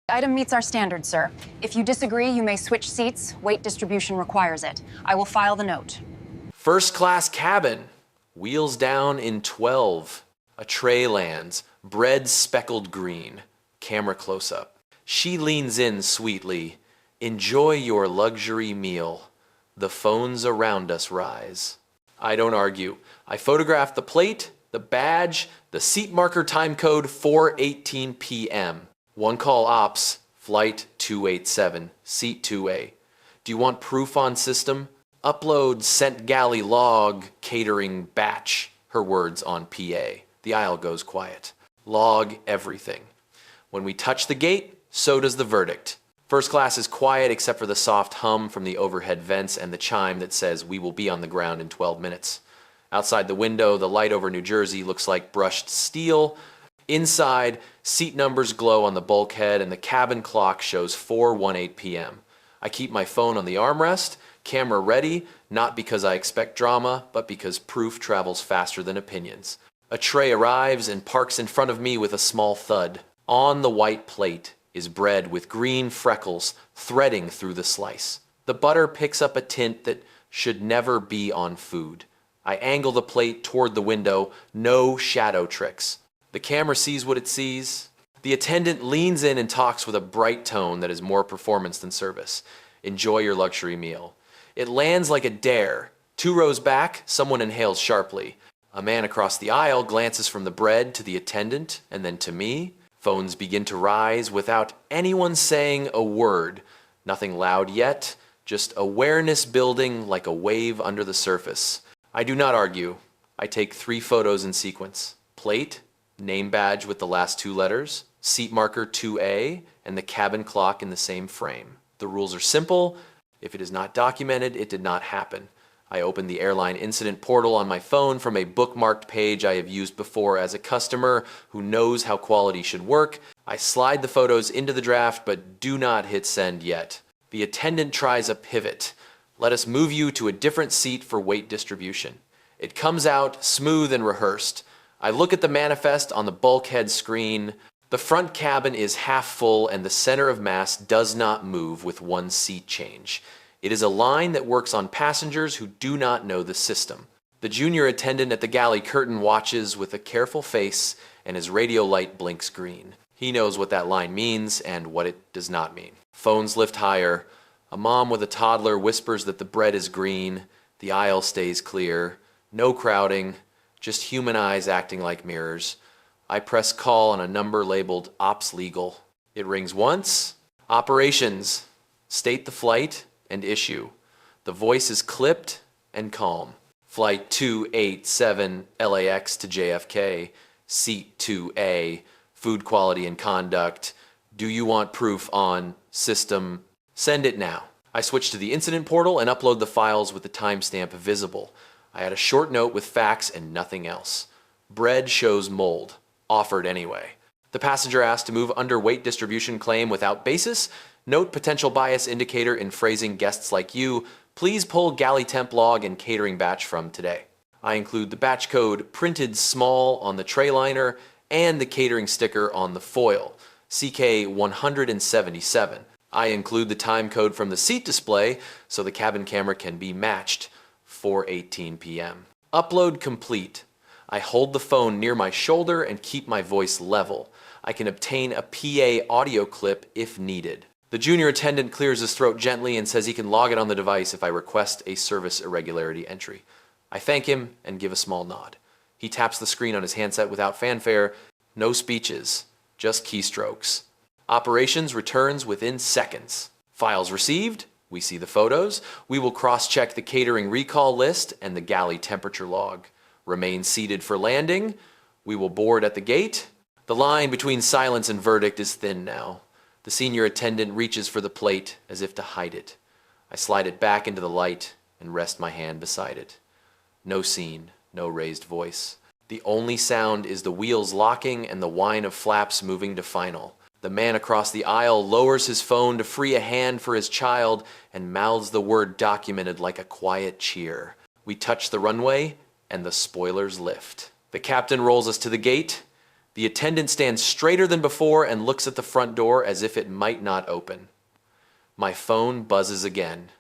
Item meets our standards, sir. If you disagree, you may switch seats. Weight distribution requires it. I will file the note. First class cabin. Wheels down in 12. A tray lands. Bread speckled green. Camera close up. She leans in sweetly. Enjoy your luxury meal. The phones around us rise. I don't argue. I photograph the plate, the badge, the seat marker time code 4:18 p.m. One call ops, flight 287, seat 2A. Do you want proof on system? Upload sent galley log, catering batch, her words on PA. The aisle goes quiet. Log everything. When we touch the gate, so does the verdict. First class is quiet except for the soft hum from the overhead vents and the chime that says we will be on the ground in 12 minutes. Outside the window, the light over New Jersey looks like brushed steel. Inside, seat numbers glow on the bulkhead and the cabin clock shows 4:18 p.m. I keep my phone on the armrest, camera ready, not because I expect drama, but because proof travels faster than opinions. A tray arrives and parks in front of me with a small thud. On the white plate is bread with green freckles threading through the slice. The butter picks up a tint that should never be on food. I angle the plate toward the window, no shadow tricks. The camera sees what it sees. The attendant leans in and talks with a bright tone that is more performance than service. Enjoy your luxury meal. It lands like a dare. 2 rows back, someone inhales sharply. A man across the aisle glances from the bread to the attendant and then to me. Phones begin to rise without anyone saying a word. Nothing loud yet, just awareness building like a wave under the surface. I do not argue. I take 3 photos in sequence. Plate, name badge with the last 2 letters, seat marker 2A, and the cabin clock in the same frame. The rules are simple. If it is not documented, it did not happen. I open the airline incident portal on my phone from a bookmarked page I have used before as a customer who knows how quality should work. I slide the photos into the draft, but do not hit send yet. The attendant tries a pivot. Let us move you to a different seat for weight distribution. It comes out smooth and rehearsed. I look at the manifest on the bulkhead screen. The front cabin is half full and the center of mass does not move with 1 seat change. It is a line that works on passengers who do not know the system. The junior attendant at the galley curtain watches with a careful face and his radio light blinks green. He knows what that line means and what it does not mean. Phones lift higher. A mom with a toddler whispers that the bread is green. The aisle stays clear. No crowding. Just human eyes acting like mirrors. I press call on a number labeled Ops Legal. It rings once. Operations. State the flight and issue. The voice is clipped and calm. Flight 287 LAX to JFK. Seat 2A. Food quality and conduct. Do you want proof on system? Send it now. I switch to the incident portal and upload the files with the timestamp visible. I add a short note with facts and nothing else. Bread shows mold. Offered anyway. The passenger asked to move under weight distribution claim without basis. Note potential bias indicator in phrasing guests like you. Please pull galley temp log and catering batch from today. I include the batch code printed small on the tray liner and the catering sticker on the foil. CK 177. I include the time code from the seat display so the cabin camera can be matched. 4:18 p.m. Upload complete. I hold the phone near my shoulder and keep my voice level. I can obtain a PA audio clip if needed. The junior attendant clears his throat gently and says he can log it on the device if I request a service irregularity entry. I thank him and give a small nod. He taps the screen on his handset without fanfare. No speeches, just keystrokes. Operations returns within seconds. Files received. We see the photos. We will cross-check the catering recall list and the galley temperature log. Remain seated for landing. We will board at the gate. The line between silence and verdict is thin now. The senior attendant reaches for the plate as if to hide it. I slide it back into the light and rest my hand beside it. No scene, no raised voice. The only sound is the wheels locking and the whine of flaps moving to final. The man across the aisle lowers his phone to free a hand for his child and mouths the word documented like a quiet cheer. We touch the runway and the spoilers lift. The captain rolls us to the gate. The attendant stands straighter than before and looks at the front door as if it might not open. My phone buzzes again.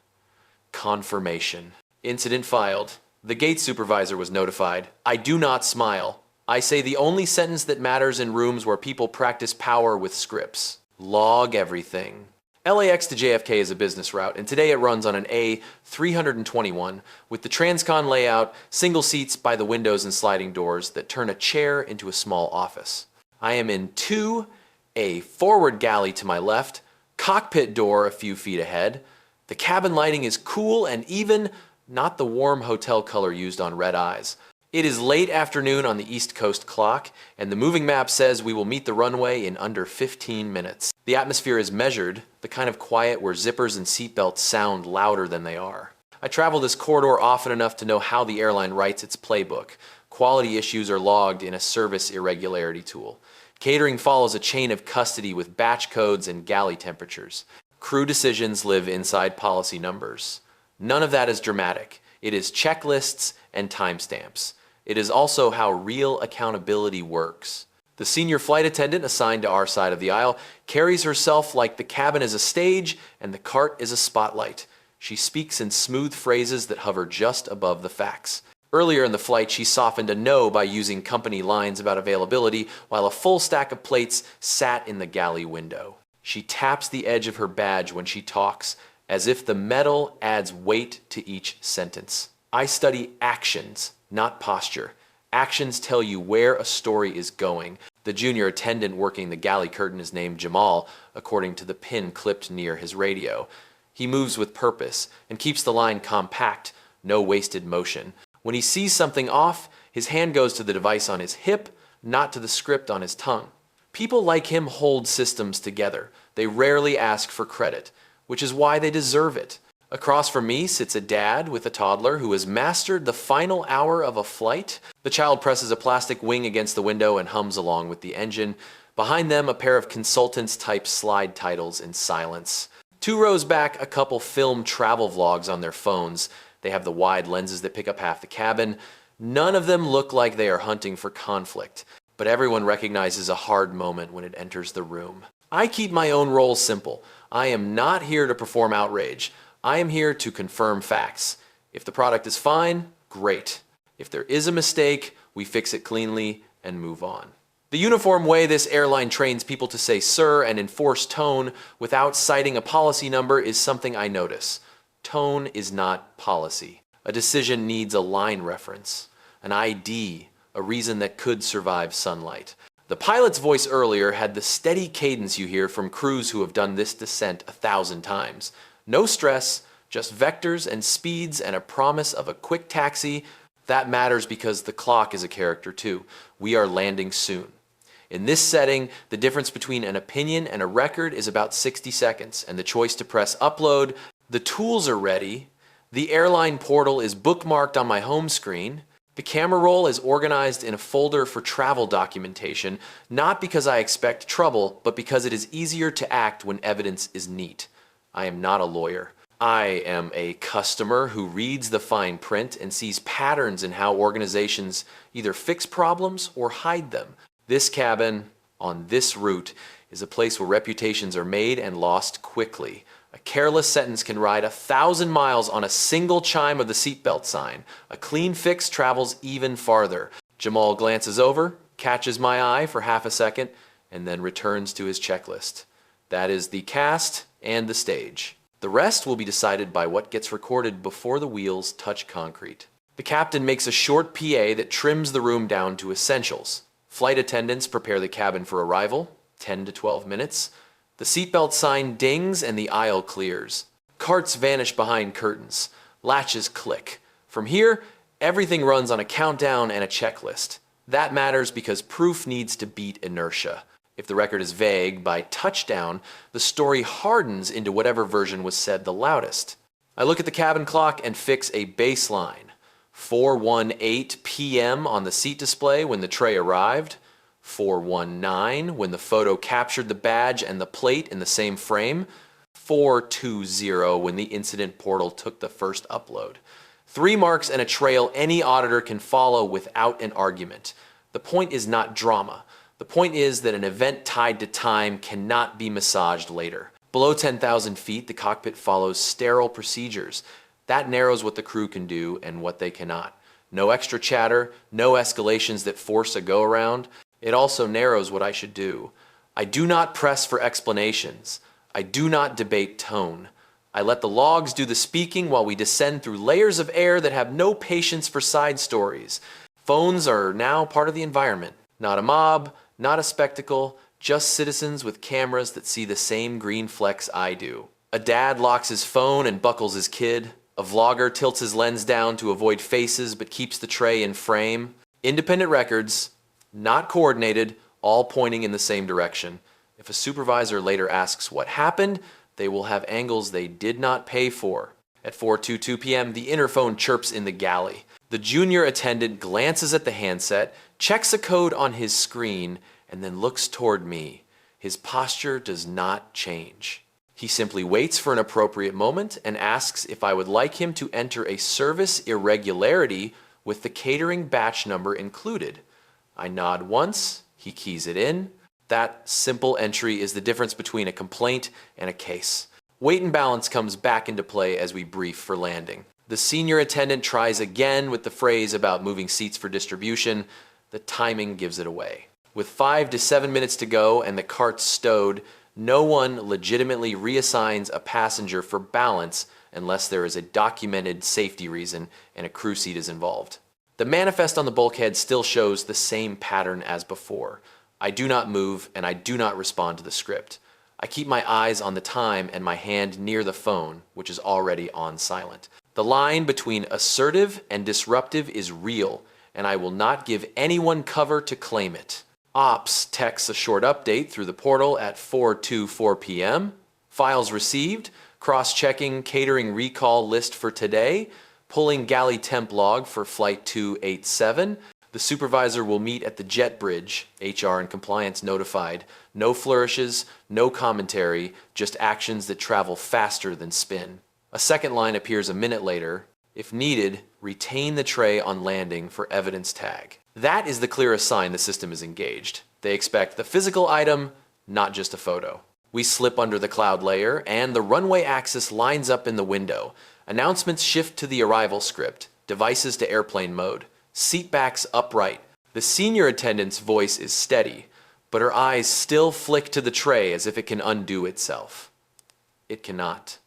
Confirmation. Incident filed. The gate supervisor was notified. I do not smile. I say the only sentence that matters in rooms where people practice power with scripts. Log everything. LAX to JFK is a business route, and today it runs on an A321 with the transcon layout, single seats by the windows and sliding doors that turn a chair into a small office. I am in 2, a forward galley to my left, cockpit door a few feet ahead. The cabin lighting is cool and even, not the warm hotel color used on red eyes. It is late afternoon on the East Coast clock, and the moving map says we will meet the runway in under 15 minutes. The atmosphere is measured, the kind of quiet where zippers and seatbelts sound louder than they are. I travel this corridor often enough to know how the airline writes its playbook. Quality issues are logged in a service irregularity tool. Catering follows a chain of custody with batch codes and galley temperatures. Crew decisions live inside policy numbers. None of that is dramatic. It is checklists and timestamps. It is also how real accountability works. The senior flight attendant assigned to our side of the aisle carries herself like the cabin is a stage and the cart is a spotlight. She speaks in smooth phrases that hover just above the facts. Earlier in the flight, she softened a no by using company lines about availability while a full stack of plates sat in the galley window. She taps the edge of her badge when she talks, as if the metal adds weight to each sentence. I study actions, not posture. Actions tell you where a story is going. The junior attendant working the galley curtain is named Jamal, according to the pin clipped near his radio. He moves with purpose and keeps the line compact, no wasted motion. When he sees something off, his hand goes to the device on his hip, not to the script on his tongue. People like him hold systems together. They rarely ask for credit, which is why they deserve it. Across from me sits a dad with a toddler who has mastered the final hour of a flight. The child presses a plastic wing against the window and hums along with the engine. Behind them, a pair of consultants type slide titles in silence. 2 rows back, a couple film travel vlogs on their phones. They have the wide lenses that pick up half the cabin. None of them look like they are hunting for conflict, but everyone recognizes a hard moment when it enters the room. I keep my own role simple. I am not here to perform outrage. I am here to confirm facts. If the product is fine, great. If there is a mistake, we fix it cleanly and move on. The uniform way this airline trains people to say sir and enforce tone without citing a policy number is something I notice. Tone is not policy. A decision needs a line reference, an ID, a reason that could survive sunlight. The pilot's voice earlier had the steady cadence you hear from crews who have done this descent 1,000 times. No stress, just vectors and speeds and a promise of a quick taxi. That matters because the clock is a character too. We are landing soon. In this setting, the difference between an opinion and a record is about 60 seconds, and the choice to press upload. The tools are ready. The airline portal is bookmarked on my home screen. The camera roll is organized in a folder for travel documentation, not because I expect trouble, but because it is easier to act when evidence is neat. I am not a lawyer. I am a customer who reads the fine print and sees patterns in how organizations either fix problems or hide them. This cabin, on this route, is a place where reputations are made and lost quickly. A careless sentence can ride 1,000 miles on a single chime of the seatbelt sign. A clean fix travels even farther. Jamal glances over, catches my eye for half a second, and then returns to his checklist. That is the cast and the stage. The rest will be decided by what gets recorded before the wheels touch concrete. The captain makes a short PA that trims the room down to essentials. Flight attendants prepare the cabin for arrival, 10 to 12 minutes. The seatbelt sign dings and the aisle clears. Carts vanish behind curtains. Latches click. From here, everything runs on a countdown and a checklist. That matters because proof needs to beat inertia. If the record is vague, by touchdown, the story hardens into whatever version was said the loudest. I look at the cabin clock and fix a baseline. 4:18 p.m. on the seat display when the tray arrived. 4:19 when the photo captured the badge and the plate in the same frame. 4:20 when the incident portal took the first upload. 3 marks and a trail any auditor can follow without an argument. The point is not drama. The point is that an event tied to time cannot be massaged later. Below 10,000 feet, the cockpit follows sterile procedures. That narrows what the crew can do and what they cannot. No extra chatter, no escalations that force a go-around. It also narrows what I should do. I do not press for explanations. I do not debate tone. I let the logs do the speaking while we descend through layers of air that have no patience for side stories. Phones are now part of the environment. Not a mob, not a spectacle, just citizens with cameras that see the same green flecks I do. A dad locks his phone and buckles his kid. A vlogger tilts his lens down to avoid faces but keeps the tray in frame. Independent records, not coordinated, all pointing in the same direction. If a supervisor later asks what happened, they will have angles they did not pay for. At 4:22 p.m., the interphone chirps in the galley. The junior attendant glances at the handset, checks a code on his screen, and then looks toward me. His posture does not change. He simply waits for an appropriate moment and asks if I would like him to enter a service irregularity with the catering batch number included. I nod once, he keys it in. That simple entry is the difference between a complaint and a case. Weight and balance comes back into play as we brief for landing. The senior attendant tries again with the phrase about moving seats for distribution. The timing gives it away. With 5 to 7 minutes to go and the cart stowed, no one legitimately reassigns a passenger for balance unless there is a documented safety reason and a crew seat is involved. The manifest on the bulkhead still shows the same pattern as before. I do not move and I do not respond to the script. I keep my eyes on the time and my hand near the phone, which is already on silent. The line between assertive and disruptive is real, and I will not give anyone cover to claim it. Ops texts a short update through the portal at 4:24 p.m. Files received, cross-checking catering recall list for today, pulling galley temp log for flight 287. The supervisor will meet at the jet bridge, HR and compliance notified. No flourishes, no commentary, just actions that travel faster than spin. A second line appears a minute later. If needed, retain the tray on landing for evidence tag. That is the clearest sign the system is engaged. They expect the physical item, not just a photo. We slip under the cloud layer and the runway axis lines up in the window. Announcements shift to the arrival script, devices to airplane mode. Seat backs upright. The senior attendant's voice is steady, but her eyes still flick to the tray as if it can undo itself. It cannot.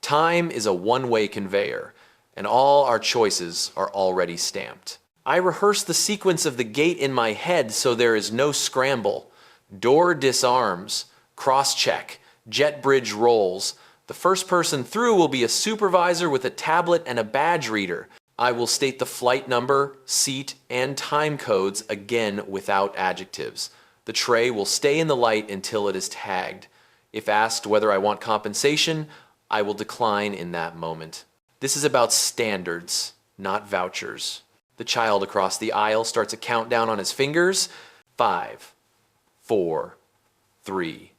Time is a one-way conveyor, and all our choices are already stamped. I rehearse the sequence of the gate in my head so there is no scramble. Door disarms, cross-check, jet bridge rolls. The first person through will be a supervisor with a tablet and a badge reader. I will state the flight number, seat, and time codes again without adjectives. The tray will stay in the light until it is tagged. If asked whether I want compensation, I will decline in that moment. This is about standards, not vouchers. The child across the aisle starts a countdown on his fingers. 5, 4, 3.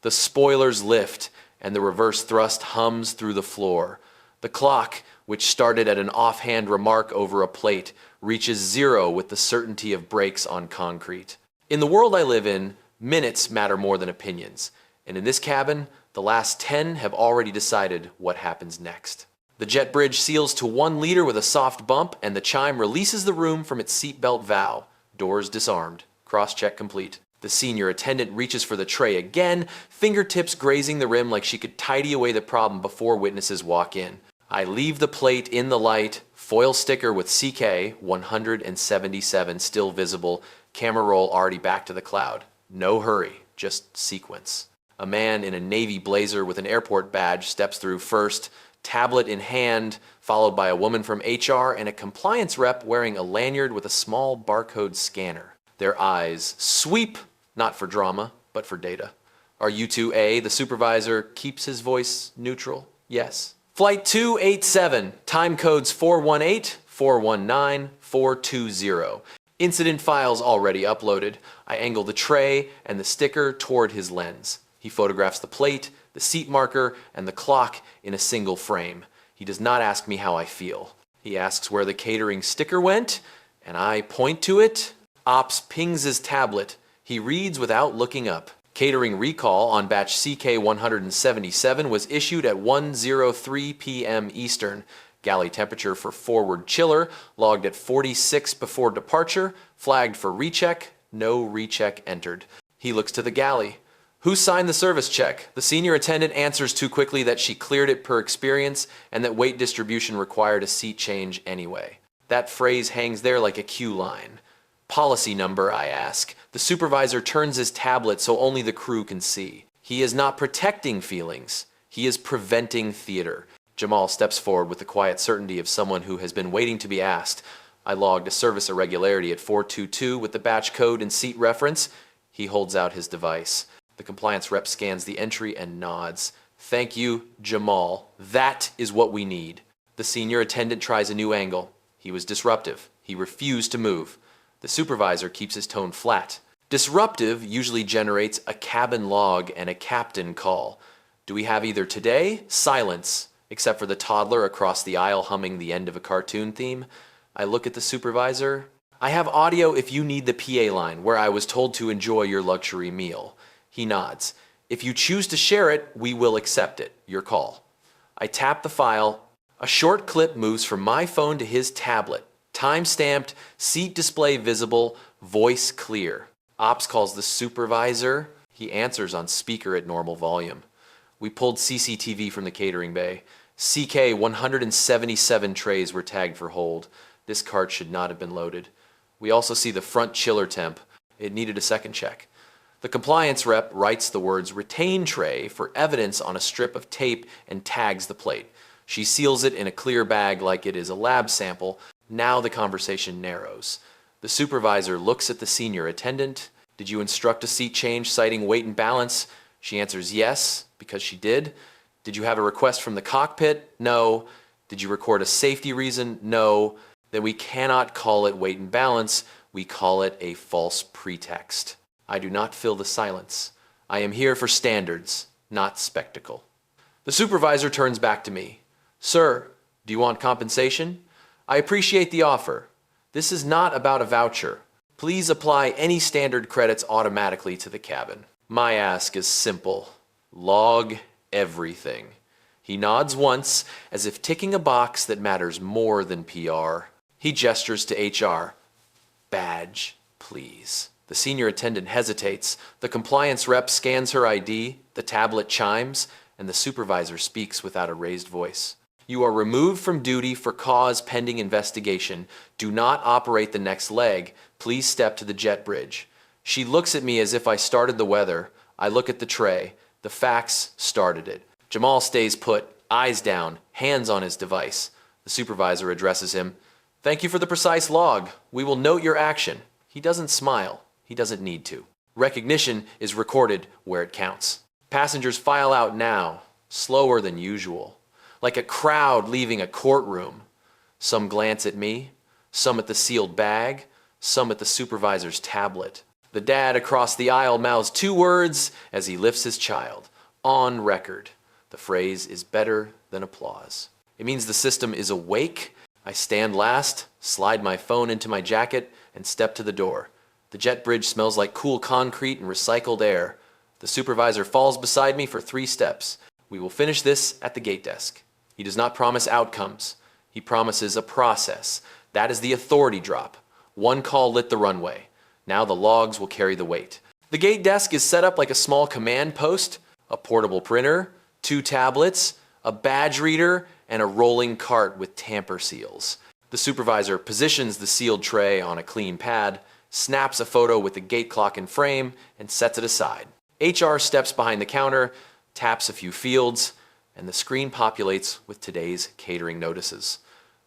The spoilers lift, and the reverse thrust hums through the floor. The clock, which started at an offhand remark over a plate, reaches 0 with the certainty of brakes on concrete. In the world I live in, minutes matter more than opinions. And in this cabin, the last 10 have already decided what happens next. The jet bridge seals to 1 liter with a soft bump, and the chime releases the room from its seatbelt vow. Doors disarmed. Cross-check complete. The senior attendant reaches for the tray again, fingertips grazing the rim like she could tidy away the problem before witnesses walk in. I leave the plate in the light, foil sticker with CK 177 still visible, camera roll already back to the cloud. No hurry, just sequence. A man in a navy blazer with an airport badge steps through first, tablet in hand, followed by a woman from HR and a compliance rep wearing a lanyard with a small barcode scanner. Their eyes sweep, not for drama, but for data. Are you 2A? The supervisor keeps his voice neutral. Yes. Flight 287, time codes 418, 419, 420. Incident files already uploaded. I angle the tray and the sticker toward his lens. He photographs the plate, the seat marker, and the clock in a single frame. He does not ask me how I feel. He asks where the catering sticker went, and I point to it. Ops pings his tablet. He reads without looking up. Catering recall on batch CK-177 was issued at 1:03 p.m. Eastern. Galley temperature for forward chiller logged at 46 before departure, flagged for recheck, no recheck entered. He looks to the galley. Who signed the service check? The senior attendant answers too quickly that she cleared it per experience and that weight distribution required a seat change anyway. That phrase hangs there like a cue line. Policy number, I ask. The supervisor turns his tablet so only the crew can see. He is not protecting feelings. He is preventing theater. Jamal steps forward with the quiet certainty of someone who has been waiting to be asked. I logged a service irregularity at 422 with the batch code and seat reference. He holds out his device. The compliance rep scans the entry and nods. Thank you, Jamal. That is what we need. The senior attendant tries a new angle. He was disruptive. He refused to move. The supervisor keeps his tone flat. Disruptive usually generates a cabin log and a captain call. Do we have either today? Silence, except for the toddler across the aisle humming the end of a cartoon theme. I look at the supervisor. I have audio if you need the PA line, where I was told to enjoy your luxury meal. He nods. If you choose to share it, we will accept it. Your call. I tap the file. A short clip moves from my phone to his tablet. Time-stamped, seat display visible, voice clear. Ops calls the supervisor. He answers on speaker at normal volume. We pulled CCTV from the catering bay. CK 177 trays were tagged for hold. This cart should not have been loaded. We also see the front chiller temp. It needed a second check. The compliance rep writes the words retain tray for evidence on a strip of tape and tags the plate. She seals it in a clear bag like it is a lab sample. Now the conversation narrows. The supervisor looks at the senior attendant. Did you instruct a seat change citing weight and balance? She answers yes, because she did. Did you have a request from the cockpit? No. Did you record a safety reason? No. Then we cannot call it weight and balance. We call it a false pretext. I do not fill the silence. I am here for standards, not spectacle. The supervisor turns back to me. Sir, do you want compensation? I appreciate the offer. This is not about a voucher. Please apply any standard credits automatically to the cabin. My ask is simple. Log everything. He nods once, as if ticking a box that matters more than PR. He gestures to HR. Badge, please. The senior attendant hesitates. The compliance rep scans her ID, the tablet chimes, and the supervisor speaks without a raised voice. You are removed from duty for cause pending investigation. Do not operate the next leg. Please step to the jet bridge. She looks at me as if I started the weather. I look at the tray. The facts started it. Jamal stays put, eyes down, hands on his device. The supervisor addresses him. Thank you for the precise log. We will note your action. He doesn't smile. He doesn't need to. Recognition is recorded where it counts. Passengers file out now, slower than usual, like a crowd leaving a courtroom. Some glance at me, some at the sealed bag, some at the supervisor's tablet. The dad across the aisle mouths two words as he lifts his child. On record. The phrase is better than applause. It means the system is awake. I stand last, slide my phone into my jacket, and step to the door. The jet bridge smells like cool concrete and recycled air. The supervisor falls beside me for 3 steps. We will finish this at the gate desk. He does not promise outcomes. He promises a process. That is the authority drop. One call lit the runway. Now the logs will carry the weight. The gate desk is set up like a small command post, a portable printer, 2 tablets, a badge reader, and a rolling cart with tamper seals. The supervisor positions the sealed tray on a clean pad, snaps a photo with the gate clock in frame, and sets it aside. HR steps behind the counter, taps a few fields, and the screen populates with today's catering notices.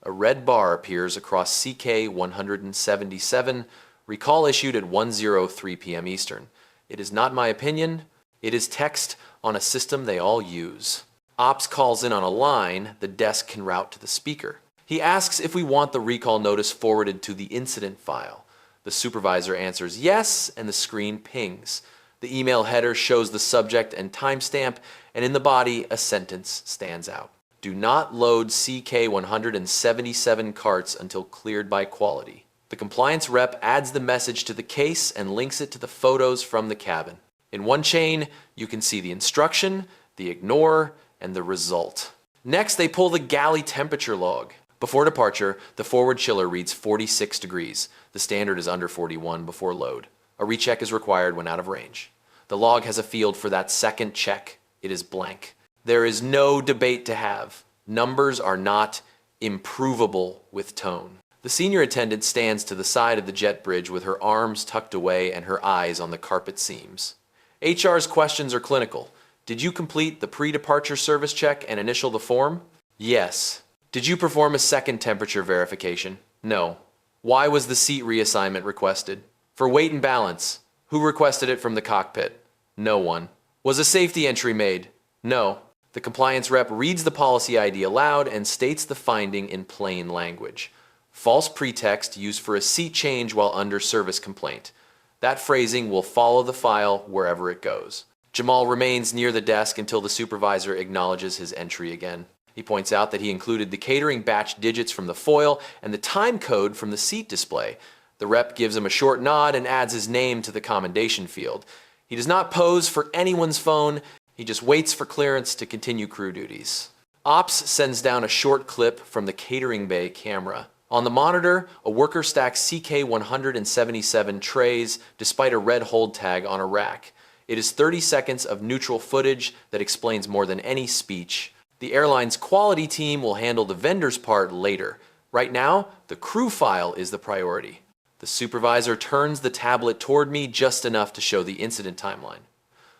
A red bar appears across CK 177, recall issued at 1:03 p.m. Eastern. It is not my opinion. It is text on a system they all use. Ops calls in on a line the desk can route to the speaker. He asks if we want the recall notice forwarded to the incident file. The supervisor answers yes, and the screen pings. The email header shows the subject and timestamp, and in the body, a sentence stands out. Do not load CK 177 carts until cleared by quality. The compliance rep adds the message to the case and links it to the photos from the cabin. In one chain, you can see the instruction, the ignore, and the result. Next, they pull the galley temperature log. Before departure, the forward chiller reads 46 degrees. The standard is under 41 before load. A recheck is required when out of range. The log has a field for that second check. It is blank. There is no debate to have. Numbers are not improvable with tone. The senior attendant stands to the side of the jet bridge with her arms tucked away and her eyes on the carpet seams. HR's questions are clinical. Did you complete the pre-departure service check and initial the form? Yes. Did you perform a second temperature verification? No. Why was the seat reassignment requested? For weight and balance. Who requested it from the cockpit? No one. Was a safety entry made? No. The compliance rep reads the policy ID aloud and states the finding in plain language. False pretext used for a seat change while under service complaint. That phrasing will follow the file wherever it goes. Jamal remains near the desk until the supervisor acknowledges his entry again. He points out that he included the catering batch digits from the foil and the time code from the seat display. The rep gives him a short nod and adds his name to the commendation field. He does not pose for anyone's phone. He just waits for clearance to continue crew duties. Ops sends down a short clip from the catering bay camera. On the monitor, a worker stacks CK-177 trays despite a red hold tag on a rack. It is 30 seconds of neutral footage that explains more than any speech. The airline's quality team will handle the vendor's part later. Right now, the crew file is the priority. The supervisor turns the tablet toward me just enough to show the incident timeline.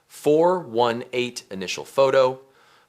418 initial photo,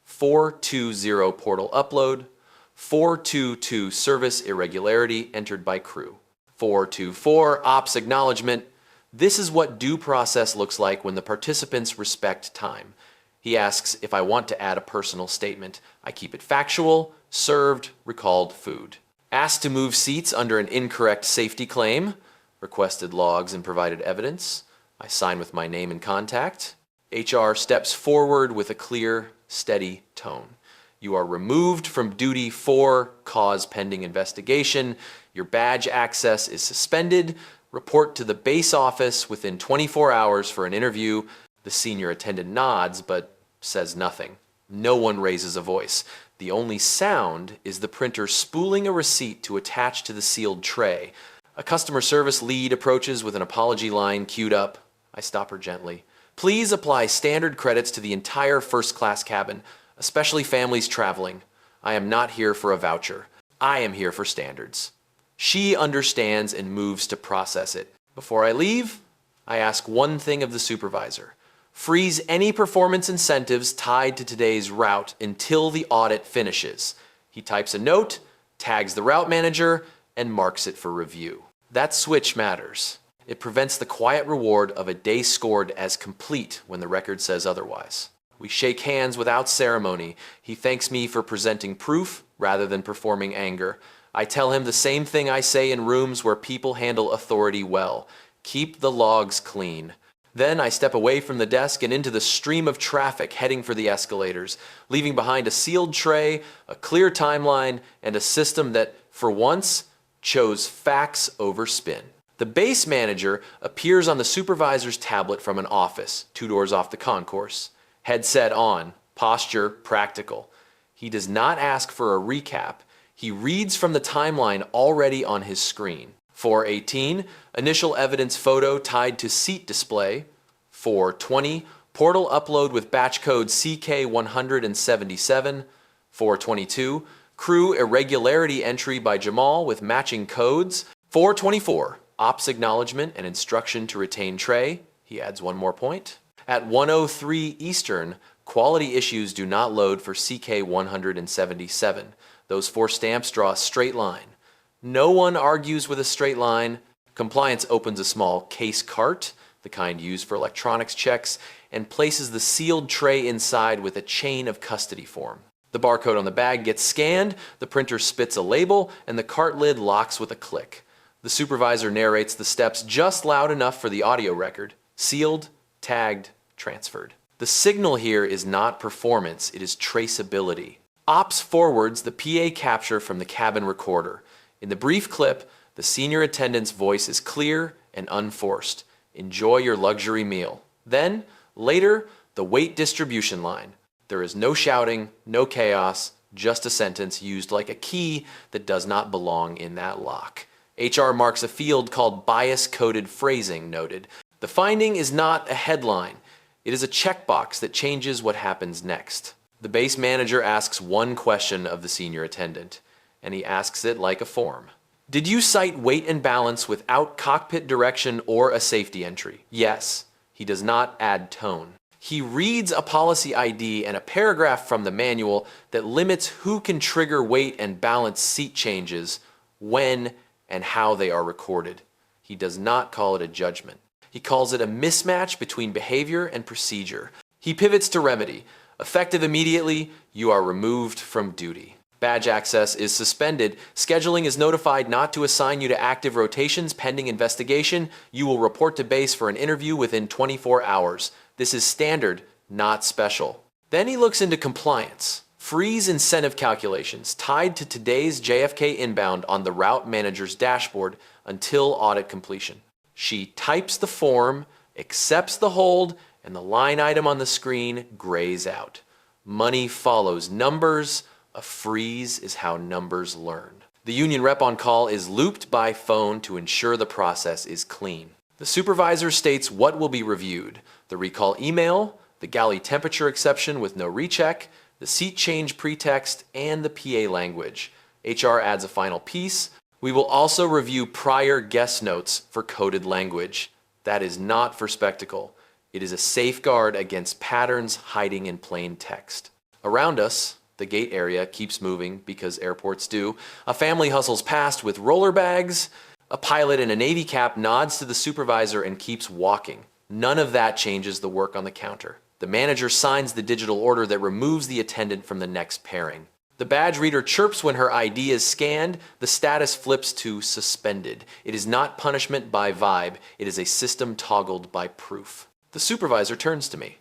420 portal upload, 422 service irregularity entered by crew. 424 ops acknowledgement. This is what due process looks like when the participants respect time. He asks if I want to add a personal statement. I keep it factual, served, recalled food. Asked to move seats under an incorrect safety claim. Requested logs and provided evidence. I sign with my name and contact. HR steps forward with a clear, steady tone. You are removed from duty for cause pending investigation. Your badge access is suspended. Report to the base office within 24 hours for an interview. The senior attendant nods, but says nothing. No one raises a voice. The only sound is the printer spooling a receipt to attach to the sealed tray. A customer service lead approaches with an apology line queued up. I stop her gently. Please apply standard credits to the entire first-class cabin, especially families traveling. I am not here for a voucher. I am here for standards. She understands and moves to process it. Before I leave, I ask one thing of the supervisor. Freeze any performance incentives tied to today's route until the audit finishes. He types a note, tags the route manager, and marks it for review. That switch matters. It prevents the quiet reward of a day scored as complete when the record says otherwise. We shake hands without ceremony. He thanks me for presenting proof rather than performing anger. I tell him the same thing I say in rooms where people handle authority well. Keep the logs clean. Then I step away from the desk and into the stream of traffic heading for the escalators, leaving behind a sealed tray, a clear timeline, and a system that, for once, chose facts over spin. The base manager appears on the supervisor's tablet from an office, 2 doors off the concourse. Headset on, posture practical. He does not ask for a recap. He reads from the timeline already on his screen. 418, initial evidence photo tied to seat display. 420, portal upload with batch code CK177. 422, crew irregularity entry by Jamal with matching codes. 424, ops acknowledgement and instruction to retain tray. He adds one more point. At 1:03 Eastern, quality issues do not load for CK177. Those 4 stamps draw a straight line. No one argues with a straight line. Compliance opens a small case cart, the kind used for electronics checks, and places the sealed tray inside with a chain of custody form. The barcode on the bag gets scanned, the printer spits a label, and the cart lid locks with a click. The supervisor narrates the steps just loud enough for the audio record. Sealed, tagged, transferred. The signal here is not performance, it is traceability. Ops forwards the PA capture from the cabin recorder. In the brief clip, The senior attendant's voice is clear and unforced. Enjoy your luxury meal. Then, later, the weight distribution line. There is no shouting, no chaos, just a sentence used like a key that does not belong in that lock. HR marks a field called bias-coded phrasing, noted. The finding is not a headline. It is a checkbox that changes what happens next. The base manager asks one question of the senior attendant, and he asks it like a form. Did you cite weight and balance without cockpit direction or a safety entry? Yes. He does not add tone. He reads a policy ID and a paragraph from the manual that limits who can trigger weight and balance seat changes, when and how they are recorded. He does not call it a judgment. He calls it a mismatch between behavior and procedure. He pivots to remedy. Effective immediately, you are removed from duty. Badge access is suspended. Scheduling is notified not to assign you to active rotations pending investigation. You will report to base for an interview within 24 hours. This is standard, not special. Then he looks into compliance. Freeze incentive calculations tied to today's JFK inbound on the route manager's dashboard until audit completion. She types the form, accepts the hold, and the line item on the screen grays out. Money follows numbers. A freeze is how numbers learn. The union rep on call is looped by phone to ensure the process is clean. The supervisor states what will be reviewed: the recall email, the galley temperature exception with no recheck, the seat change pretext, and the PA language. HR adds a final piece. We will also review prior guest notes for coded language. That is not for spectacle. It is a safeguard against patterns hiding in plain text. Around us, the gate area keeps moving because airports do. A family hustles past with roller bags. A pilot in a Navy cap nods to the supervisor and keeps walking. None of that changes the work on the counter. The manager signs the digital order that removes the attendant from the next pairing. The badge reader chirps when her ID is scanned. The status flips to suspended. It is not punishment by vibe. It is a system toggled by proof. The supervisor turns to me.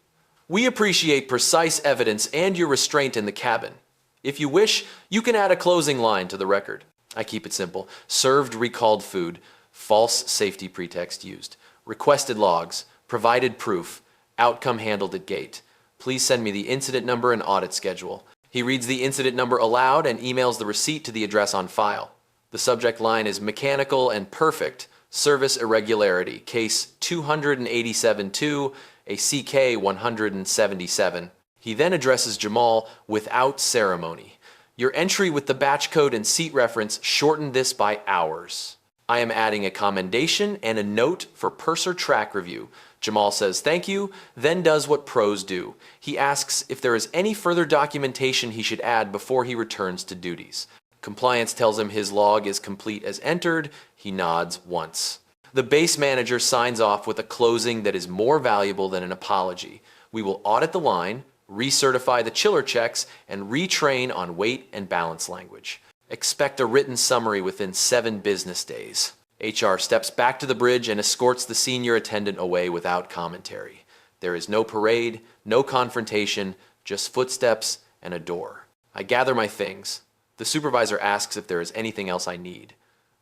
We appreciate precise evidence and your restraint in the cabin. If you wish, you can add a closing line to the record. I keep it simple. Served recalled food. False safety pretext used. Requested logs. Provided proof. Outcome handled at gate. Please send me the incident number and audit schedule. He reads the incident number aloud and emails the receipt to the address on file. The subject line is mechanical and perfect. Service irregularity. Case 287-2, a CK 177. He then addresses Jamal without ceremony. Your entry with the batch code and seat reference shortened this by hours. I am adding a commendation and a note for purser track review. Jamal says thank you, then does what pros do. He asks if there is any further documentation he should add before he returns to duties. Compliance tells him his log is complete as entered. He nods once. The base manager signs off with a closing that is more valuable than an apology. We will audit the line, recertify the chiller checks, and retrain on weight and balance language. Expect a written summary within 7 business days. HR steps back to the bridge and escorts the senior attendant away without commentary. There is no parade, no confrontation, just footsteps and a door. I gather my things. The supervisor asks if there is anything else I need.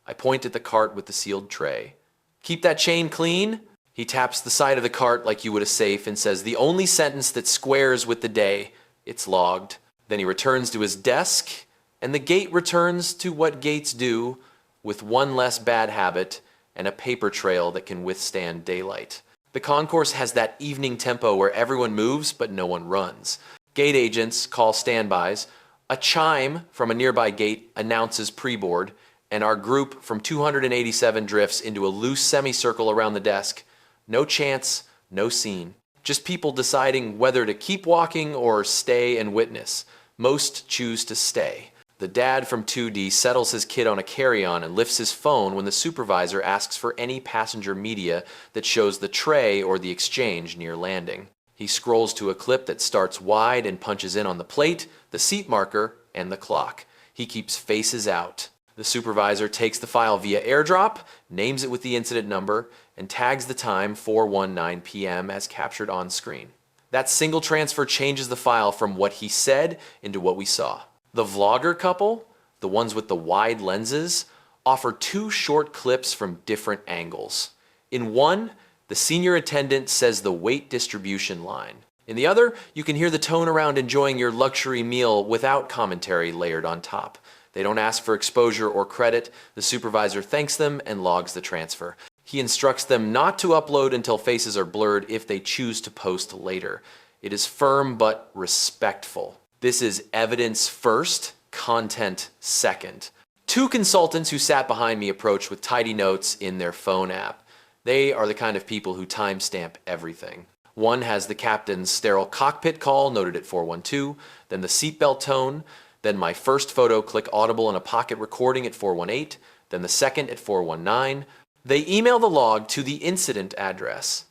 I point at the cart with the sealed tray. Keep that chain clean? He taps the side of the cart like you would a safe and says the only sentence that squares with the day. It's logged. Then he returns to his desk, and the gate returns to what gates do, with one less bad habit and a paper trail that can withstand daylight. The concourse has that evening tempo where everyone moves but no one runs. Gate agents call standbys. A chime from a nearby gate announces pre-board, and our group from 287 drifts into a loose semicircle around the desk. No chance, no scene. Just people deciding whether to keep walking or stay and witness. Most choose to stay. The dad from 2D settles his kid on a carry-on and lifts his phone when the supervisor asks for any passenger media that shows the tray or the exchange near landing. He scrolls to a clip that starts wide and punches in on the plate, the seat marker, and the clock. He keeps faces out. The supervisor takes the file via airdrop, names it with the incident number, and tags the time 4:19 p.m. as captured on screen. That single transfer changes the file from what he said into what we saw. The vlogger couple, the ones with the wide lenses, offer two short clips from different angles. In one, the senior attendant says the weight distribution line. In the other, you can hear the tone around enjoying your luxury meal without commentary layered on top. They don't ask for exposure or credit. The supervisor thanks them and logs the transfer. He instructs them not to upload until faces are blurred if they choose to post later. It is firm but respectful. This is evidence first, content second. Two consultants who sat behind me approached with tidy notes in their phone app. They are the kind of people who timestamp everything. One has the captain's sterile cockpit call noted at 412, then the seatbelt tone, then my first photo click audible in a pocket recording at 418, then the second at 419. They email the log to the incident address.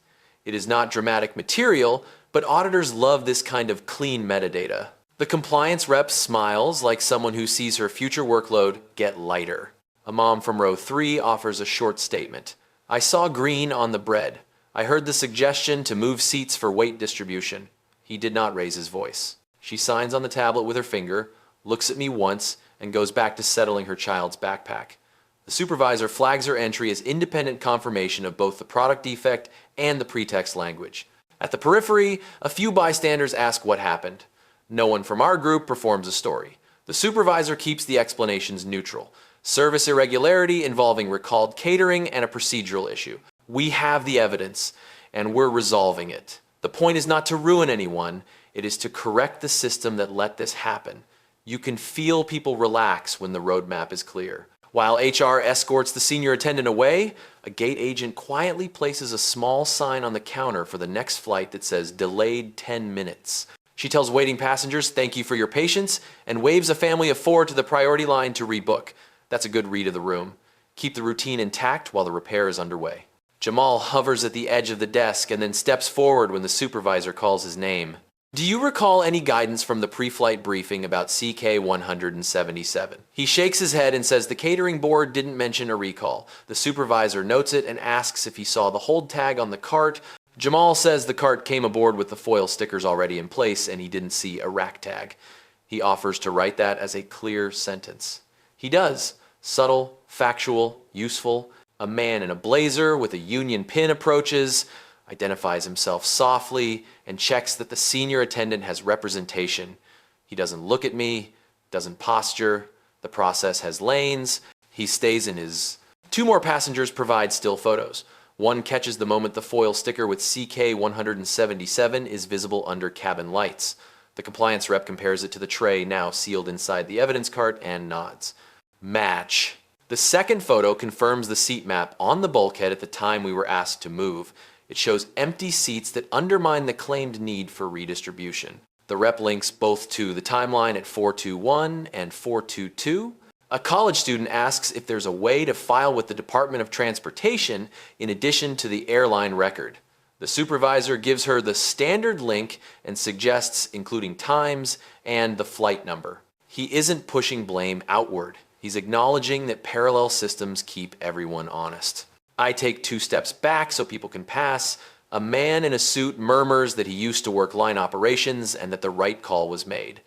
It is not dramatic material, but auditors love this kind of clean metadata. The compliance rep smiles like someone who sees her future workload get lighter. A mom from row 3 offers a short statement. I saw green on the bread. I heard the suggestion to move seats for weight distribution. He did not raise his voice. She signs on the tablet with her finger, looks at me once, and goes back to settling her child's backpack. The supervisor flags her entry as independent confirmation of both the product defect and the pretext language. At the periphery, a few bystanders ask what happened. No one from our group performs a story. The supervisor keeps the explanations neutral. Service irregularity involving recalled catering and a procedural issue. We have the evidence, and we're resolving it. The point is not to ruin anyone, it is to correct the system that let this happen. You can feel people relax when the roadmap is clear. While HR escorts the senior attendant away, a gate agent quietly places a small sign on the counter for the next flight that says delayed 10 minutes. She tells waiting passengers thank you for your patience and waves a family of 4 to the priority line to rebook. That's a good read of the room. Keep the routine intact while the repair is underway. Jamal hovers at the edge of the desk and then steps forward when the supervisor calls his name. Do you recall any guidance from the pre-flight briefing about CK-177? He shakes his head and says the catering board didn't mention a recall. The supervisor notes it and asks if he saw the hold tag on the cart. Jamal says the cart came aboard with the foil stickers already in place and he didn't see a rack tag. He offers to write that as a clear sentence. He does. Subtle, factual, useful. A man in a blazer with a union pin approaches, identifies himself softly, and checks that the senior attendant has representation. He doesn't look at me, doesn't posture. The process has lanes. He stays in his... 2 more passengers provide still photos. One catches the moment the foil sticker with CK-177 is visible under cabin lights. The compliance rep compares it to the tray now sealed inside the evidence cart and nods. Match. The second photo confirms the seat map on the bulkhead at the time we were asked to move. It shows empty seats that undermine the claimed need for redistribution. The rep links both to the timeline at 421 and 422. A college student asks if there's a way to file with the Department of Transportation in addition to the airline record. The supervisor gives her the standard link and suggests including times and the flight number. He isn't pushing blame outward. He's acknowledging that parallel systems keep everyone honest. I take 2 steps back so people can pass. A man in a suit murmurs that he used to work line operations and that the right call was made.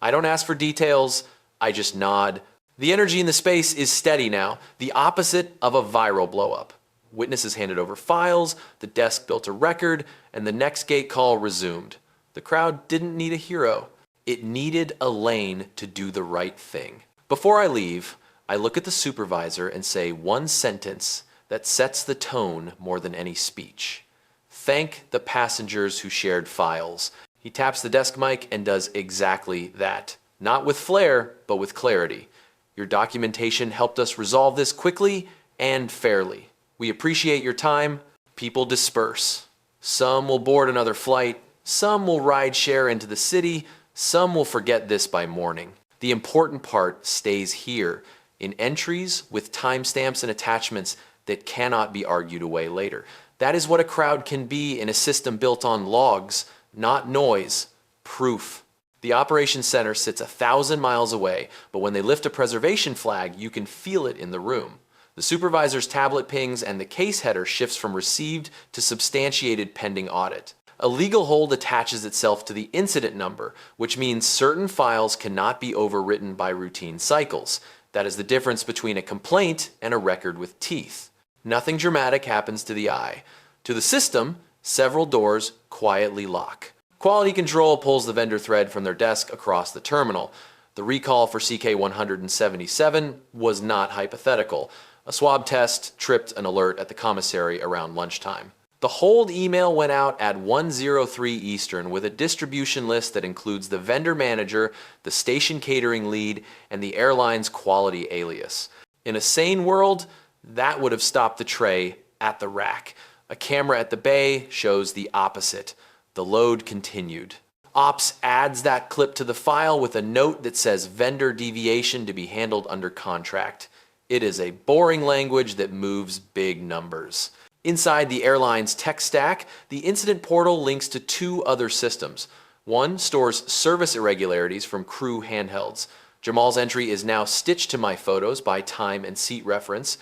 I don't ask for details, I just nod. The energy in the space is steady now, the opposite of a viral blowup. Witnesses handed over files, the desk built a record, and the next gate call resumed. The crowd didn't need a hero. It needed a lane to do the right thing. Before I leave, I look at the supervisor and say one sentence that sets the tone more than any speech. Thank the passengers who shared files. He taps the desk mic and does exactly that. Not with flair, but with clarity. Your documentation helped us resolve this quickly and fairly. We appreciate your time. People disperse. Some will board another flight. Some will ride share into the city. Some will forget this by morning. The important part stays here in entries with timestamps and attachments that cannot be argued away later. That is what a crowd can be in a system built on logs, not noise, proof. The operations center sits 1,000 miles away, but when they lift a preservation flag, you can feel it in the room. The supervisor's tablet pings and the case header shifts from received to substantiated pending audit. A legal hold attaches itself to the incident number, which means certain files cannot be overwritten by routine cycles. That is the difference between a complaint and a record with teeth. Nothing dramatic happens to the eye. To the system, several doors quietly lock. Quality control pulls the vendor thread from their desk across the terminal. The recall for CK-177 was not hypothetical. A swab test tripped an alert at the commissary around lunchtime. The hold email went out at 1:03 Eastern with a distribution list that includes the vendor manager, the station catering lead, and the airline's quality alias. In a sane world, that would have stopped the tray at the rack. A camera at the bay shows the opposite. The load continued. Ops adds that clip to the file with a note that says vendor deviation to be handled under contract. It is a boring language that moves big numbers. Inside the airline's tech stack, the incident portal links to two other systems. One stores service irregularities from crew handhelds. Jamal's entry is now stitched to my photos by time and seat reference.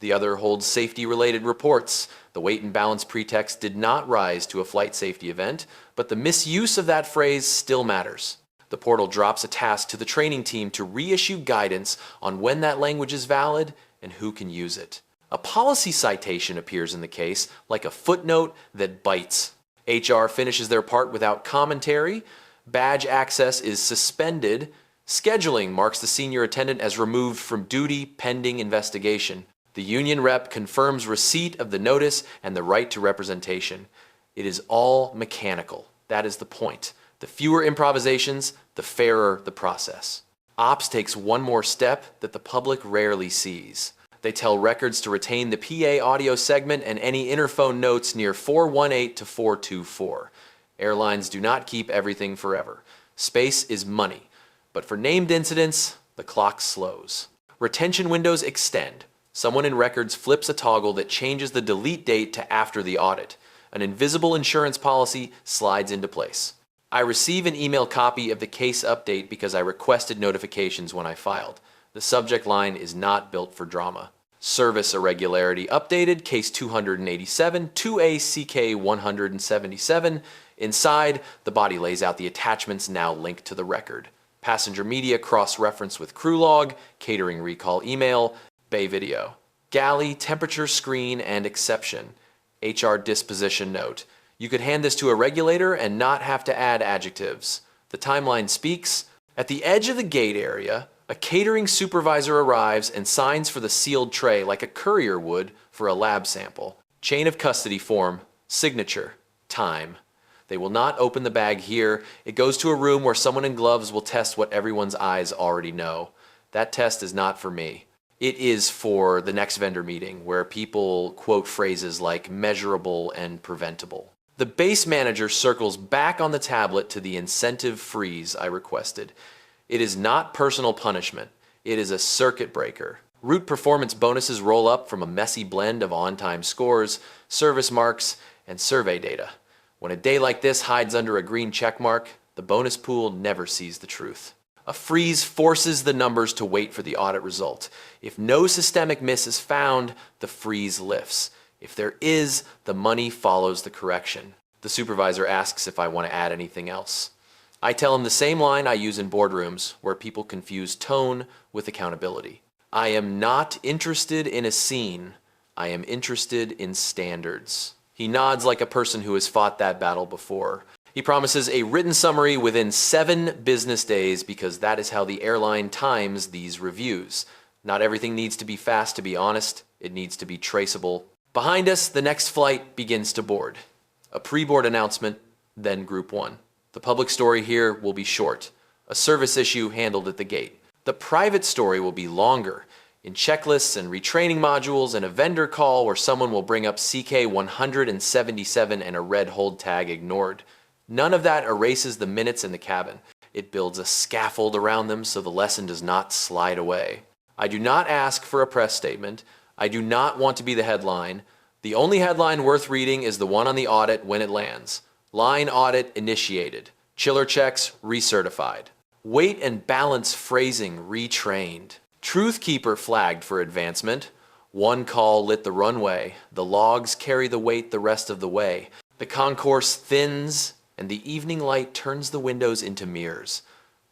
The other holds safety-related reports. The weight and balance pretext did not rise to a flight safety event, but the misuse of that phrase still matters. The portal drops a task to the training team to reissue guidance on when that language is valid and who can use it. A policy citation appears in the case, like a footnote that bites. HR finishes their part without commentary. Badge access is suspended. Scheduling marks the senior attendant as removed from duty pending investigation. The union rep confirms receipt of the notice and the right to representation. It is all mechanical. That is the point. The fewer improvisations, the fairer the process. Ops takes one more step that the public rarely sees. They tell records to retain the PA audio segment and any interphone notes near 418 to 424. Airlines do not keep everything forever. Space is money. But for named incidents, the clock slows. Retention windows extend. Someone in records flips a toggle that changes the delete date to after the audit. An invisible insurance policy slides into place. I receive an email copy of the case update because I requested notifications when I filed. The subject line is not built for drama. Service irregularity updated, case 287, 2ACK 177. Inside, the body lays out the attachments now linked to the record. Passenger media cross-reference with crew log, catering recall email, bay video. Galley, temperature screen, and exception. HR disposition note. You could hand this to a regulator and not have to add adjectives. The timeline speaks. At the edge of the gate area, a catering supervisor arrives and signs for the sealed tray like a courier would for a lab sample. Chain of custody form, signature, time. They will not open the bag here. It goes to a room where someone in gloves will test what everyone's eyes already know. That test is not for me. It is for the next vendor meeting where people quote phrases like measurable and preventable. The base manager circles back on the tablet to the incentive freeze I requested. It is not personal punishment. It is a circuit breaker. Route performance bonuses roll up from a messy blend of on-time scores, service marks, and survey data. When a day like this hides under a green check mark, the bonus pool never sees the truth. A freeze forces the numbers to wait for the audit result. If no systemic miss is found, the freeze lifts. If there is, the money follows the correction. The supervisor asks if I want to add anything else. I tell him the same line I use in boardrooms where people confuse tone with accountability. I am not interested in a scene. I am interested in standards. He nods like a person who has fought that battle before. He promises a written summary within 7 business days because that is how the airline times these reviews. Not everything needs to be fast to be honest. It needs to be traceable. Behind us, the next flight begins to board. A pre-board announcement, then Group 1. The public story here will be short. A service issue handled at the gate. The private story will be longer, in checklists and retraining modules and a vendor call where someone will bring up CK 177 and a red hold tag ignored. None of that erases the minutes in the cabin. It builds a scaffold around them so the lesson does not slide away. I do not ask for a press statement. I do not want to be the headline. The only headline worth reading is the one on the audit when it lands. Line audit initiated. Chiller checks recertified. Weight and balance phrasing retrained. Truthkeeper flagged for advancement. One call lit the runway. The logs carry the weight the rest of the way. The concourse thins, and the evening light turns the windows into mirrors.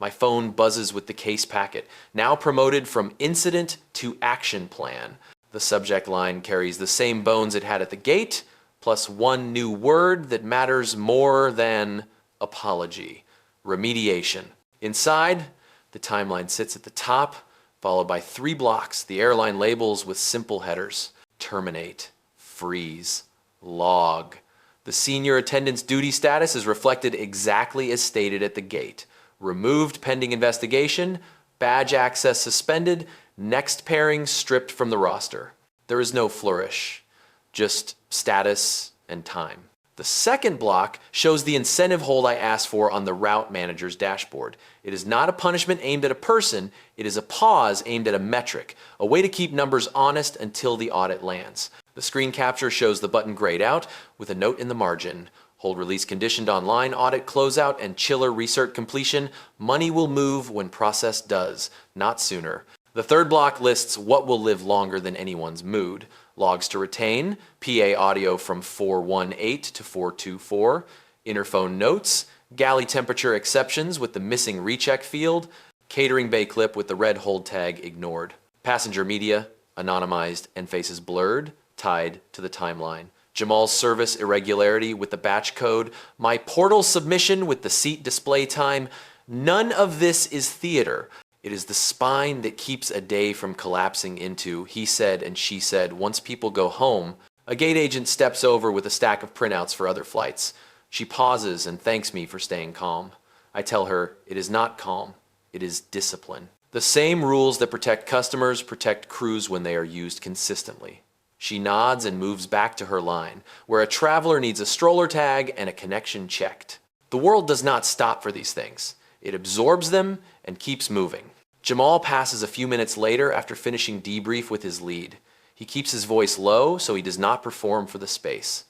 My phone buzzes with the case packet, now promoted from incident to action plan. The subject line carries the same bones it had at the gate, plus one new word that matters more than apology: remediation. Inside, the timeline sits at the top, followed by 3 blocks, the airline labels with simple headers: terminate, freeze, log. The senior attendant's duty status is reflected exactly as stated at the gate: removed pending investigation, badge access suspended, next pairing stripped from the roster. There is no flourish, just status and time. The second block shows the incentive hold I asked for on the route manager's dashboard. It is not a punishment aimed at a person, it is a pause aimed at a metric, a way to keep numbers honest until the audit lands. The screen capture shows the button grayed out with a note in the margin: hold release conditioned online, audit closeout, and chiller recert completion. Money will move when process does, not sooner. The third block lists what will live longer than anyone's mood: logs to retain, PA audio from 418 to 424, interphone notes, galley temperature exceptions with the missing recheck field, catering bay clip with the red hold tag ignored, passenger media, anonymized and faces blurred, tied to the timeline, Jamal's service irregularity with the batch code, my portal submission with the seat display time. None of this is theater. It is the spine that keeps a day from collapsing into he said and she said once people go home. A gate agent steps over with a stack of printouts for other flights. She pauses and thanks me for staying calm. I tell her it is not calm, it is discipline. The same rules that protect customers protect crews when they are used consistently. She nods and moves back to her line, where a traveler needs a stroller tag and a connection checked. The world does not stop for these things. It absorbs them and keeps moving. Jamal passes a few minutes later after finishing debrief with his lead. He keeps his voice low so he does not perform for the space.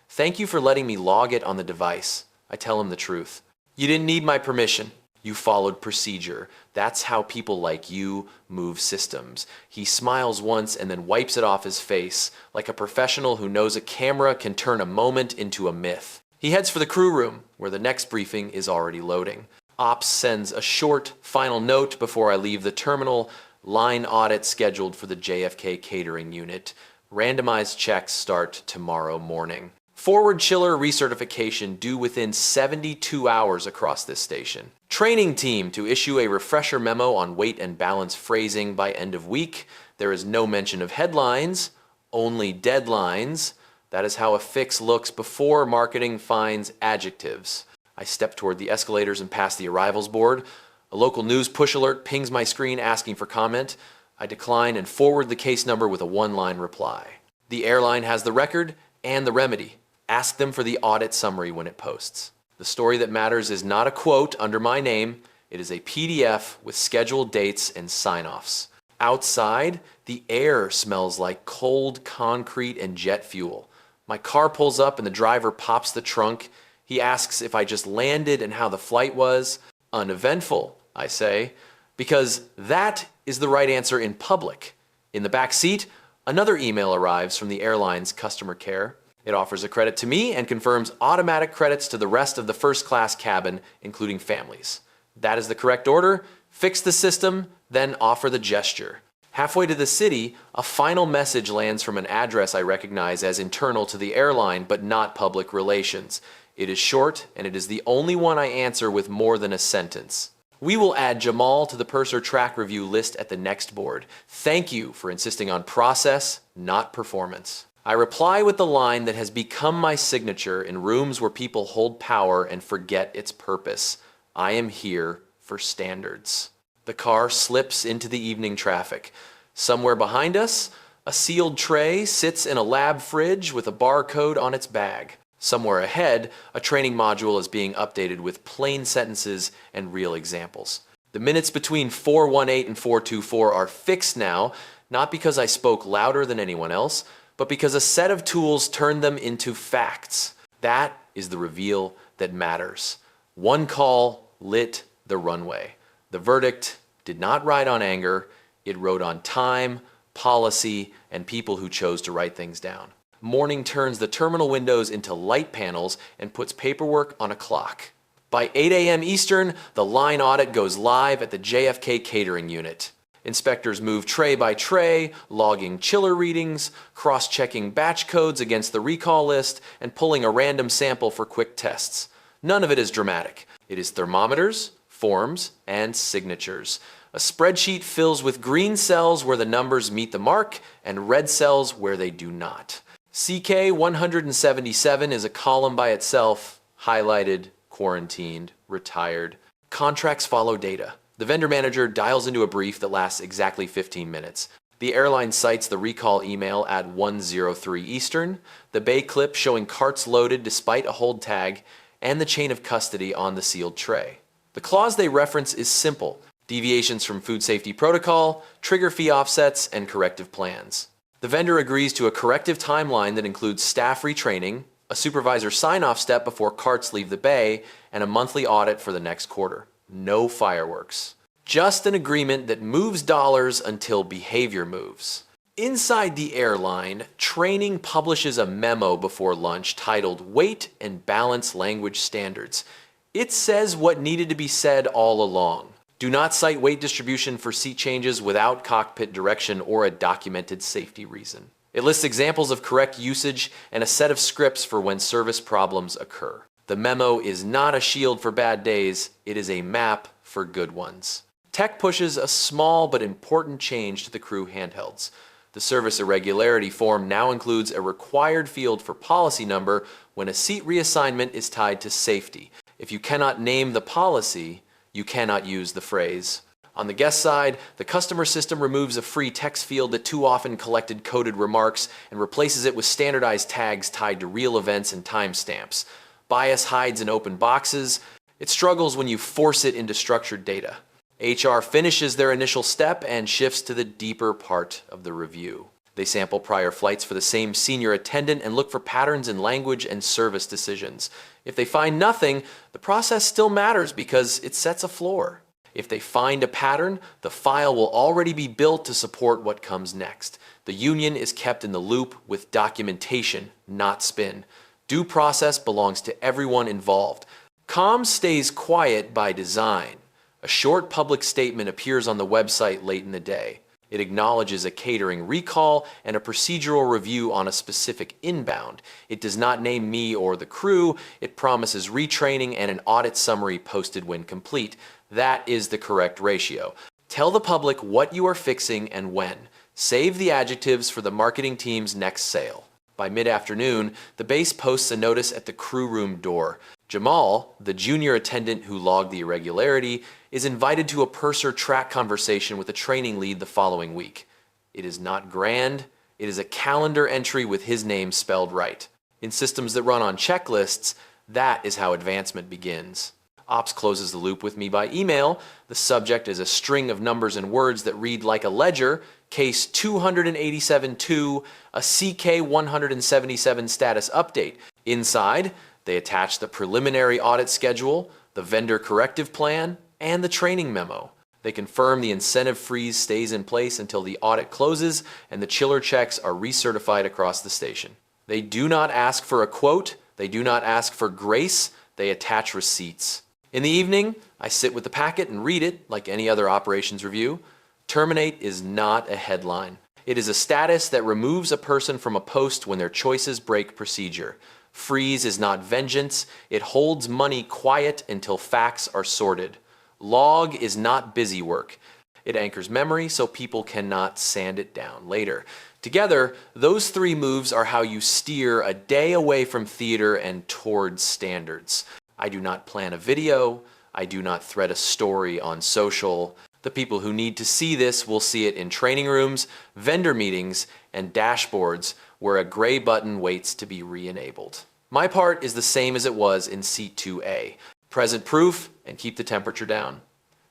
Thank you for letting me log it on the device. I tell him the truth. You didn't need my permission. You followed procedure. That's how people like you move systems. He smiles once and then wipes it off his face, like a professional who knows a camera can turn a moment into a myth. He heads for the crew room, where the next briefing is already loading. Ops sends a short final note before I leave the terminal: line audit scheduled for the JFK catering unit. Randomized checks start tomorrow morning. Forward chiller recertification due within 72 hours across this station. Training team to issue a refresher memo on weight and balance phrasing by end of week. There is no mention of headlines, only deadlines. That is how a fix looks before marketing finds adjectives. I step toward the escalators and past the arrivals board. A local news push alert pings my screen asking for comment. I decline and forward the case number with a one-line reply. The airline has the record and the remedy. Ask them for the audit summary when it posts. The story that matters is not a quote under my name. It is a PDF with scheduled dates and sign-offs. Outside, the air smells like cold concrete and jet fuel. My car pulls up and the driver pops the trunk. He asks if I just landed and how the flight was. Uneventful, I say, because that is the right answer in public. In the back seat, another email arrives from the airline's customer care. It offers a credit to me and confirms automatic credits to the rest of the first-class cabin, including families. That is the correct order. Fix the system, then offer the gesture. Halfway to the city, a final message lands from an address I recognize as internal to the airline, but not public relations. It is short, and it is the only one I answer with more than a sentence. We will add Jamal to the purser track review list at the next board. Thank you for insisting on process, not performance. I reply with the line that has become my signature in rooms where people hold power and forget its purpose. I am here for standards. The car slips into the evening traffic. Somewhere behind us, a sealed tray sits in a lab fridge with a barcode on its bag. Somewhere ahead, a training module is being updated with plain sentences and real examples. The minutes between 418 and 424 are fixed now, not because I spoke louder than anyone else, but because a set of tools turned them into facts. That is the reveal that matters. One call lit the runway. The verdict did not ride on anger, it rode on time, policy, and people who chose to write things down. Morning turns the terminal windows into light panels and puts paperwork on a clock. By 8 a.m. Eastern, the line audit goes live at the JFK catering unit. Inspectors move tray by tray, logging chiller readings, cross-checking batch codes against the recall list, and pulling a random sample for quick tests. None of it is dramatic. It is thermometers, forms, and signatures. A spreadsheet fills with green cells where the numbers meet the mark and red cells where they do not. CK 177 is a column by itself, highlighted, quarantined, retired. Contracts follow data. The vendor manager dials into a brief that lasts exactly 15 minutes. The airline cites the recall email at 1:03 Eastern, the bay clip showing carts loaded despite a hold tag, and the chain of custody on the sealed tray. The clause they reference is simple: deviations from food safety protocol, trigger fee offsets, and corrective plans. The vendor agrees to a corrective timeline that includes staff retraining, a supervisor sign-off step before carts leave the bay, and a monthly audit for the next quarter. No fireworks. Just an agreement that moves dollars until behavior moves. Inside the airline, training publishes a memo before lunch titled Weight and Balance Language Standards. It says what needed to be said all along. Do not cite weight distribution for seat changes without cockpit direction or a documented safety reason. It lists examples of correct usage and a set of scripts for when service problems occur. The memo is not a shield for bad days, it is a map for good ones. Tech pushes a small but important change to the crew handhelds. The service irregularity form now includes a required field for policy number when a seat reassignment is tied to safety. If you cannot name the policy, you cannot use the phrase. On the guest side, the customer system removes a free text field that too often collected coded remarks and replaces it with standardized tags tied to real events and timestamps. Bias hides in open boxes. It struggles when you force it into structured data. HR finishes their initial step and shifts to the deeper part of the review. They sample prior flights for the same senior attendant and look for patterns in language and service decisions. If they find nothing, the process still matters because it sets a floor. If they find a pattern, the file will already be built to support what comes next. The union is kept in the loop with documentation, not spin. Due process belongs to everyone involved. Comms stays quiet by design. A short public statement appears on the website late in the day. It acknowledges a catering recall and a procedural review on a specific inbound. It does not name me or the crew. It promises retraining and an audit summary posted when complete. That is the correct ratio. Tell the public what you are fixing and when. Save the adjectives for the marketing team's next sale. By mid-afternoon, the base posts a notice at the crew room door. Jamal, the junior attendant who logged the irregularity, is invited to a purser track conversation with a training lead the following week. It is not grand, it is a calendar entry with his name spelled right. In systems that run on checklists, that is how advancement begins. Ops closes the loop with me by email. The subject is a string of numbers and words that read like a ledger, case 287-2, a CK 177 status update. Inside, they attach the preliminary audit schedule, the vendor corrective plan, and the training memo. They confirm the incentive freeze stays in place until the audit closes and the chiller checks are recertified across the station. They do not ask for a quote, they do not ask for grace, they attach receipts. In the evening, I sit with the packet and read it like any other operations review. Terminate is not a headline. It is a status that removes a person from a post when their choices break procedure. Freeze is not vengeance. It holds money quiet until facts are sorted. Log is not busy work. It anchors memory so people cannot sand it down later. Together, those three moves are how you steer a day away from theater and towards standards. I do not plan a video. I do not thread a story on social. The people who need to see this will see it in training rooms, vendor meetings, and dashboards where a gray button waits to be re-enabled. My part is the same as it was in Seat 2A. Present proof and keep the temperature down.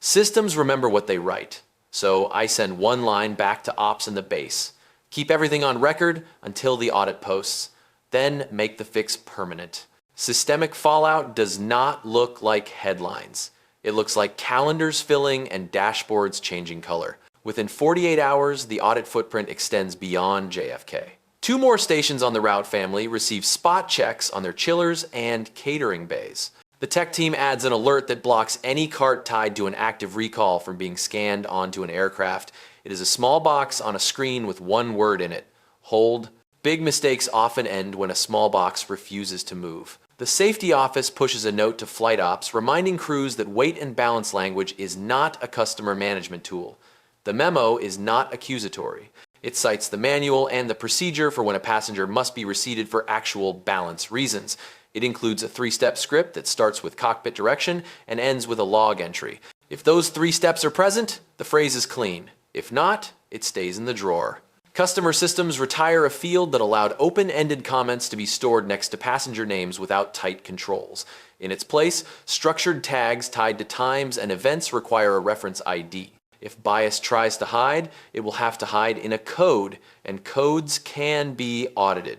Systems remember what they write, so I send one line back to ops in the base. Keep everything on record until the audit posts. Then make the fix permanent. Systemic fallout does not look like headlines. It looks like calendars filling and dashboards changing color. Within 48 hours, the audit footprint extends beyond JFK. 2 more stations on the route family receive spot checks on their chillers and catering bays. The tech team adds an alert that blocks any cart tied to an active recall from being scanned onto an aircraft. It is a small box on a screen with one word in it: hold. Big mistakes often end when a small box refuses to move. The safety office pushes a note to flight ops reminding crews that weight and balance language is not a customer management tool. The memo is not accusatory. It cites the manual and the procedure for when a passenger must be reseated for actual balance reasons. It includes a 3-step script that starts with cockpit direction and ends with a log entry. If those 3 steps are present, the phrase is clean. If not, it stays in the drawer. Customer systems retire a field that allowed open-ended comments to be stored next to passenger names without tight controls. In its place, structured tags tied to times and events require a reference ID. If bias tries to hide, it will have to hide in a code, and codes can be audited.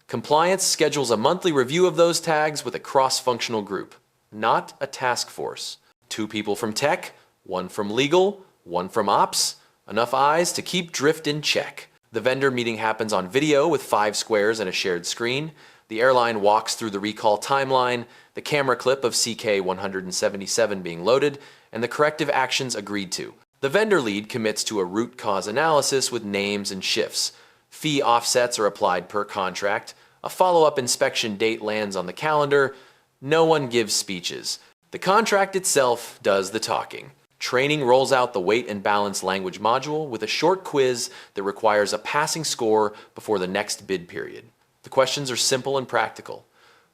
Compliance schedules a monthly review of those tags with a cross-functional group, not a task force. 2 people from tech, 1 from legal, 1 from ops, enough eyes to keep drift in check. The vendor meeting happens on video with 5 squares and a shared screen. The airline walks through the recall timeline, the camera clip of CK-177 being loaded, and the corrective actions agreed to. The vendor lead commits to a root cause analysis with names and shifts. Fee offsets are applied per contract. A follow-up inspection date lands on the calendar. No one gives speeches. The contract itself does the talking. Training rolls out the weight and balance language module with a short quiz that requires a passing score before the next bid period. The questions are simple and practical.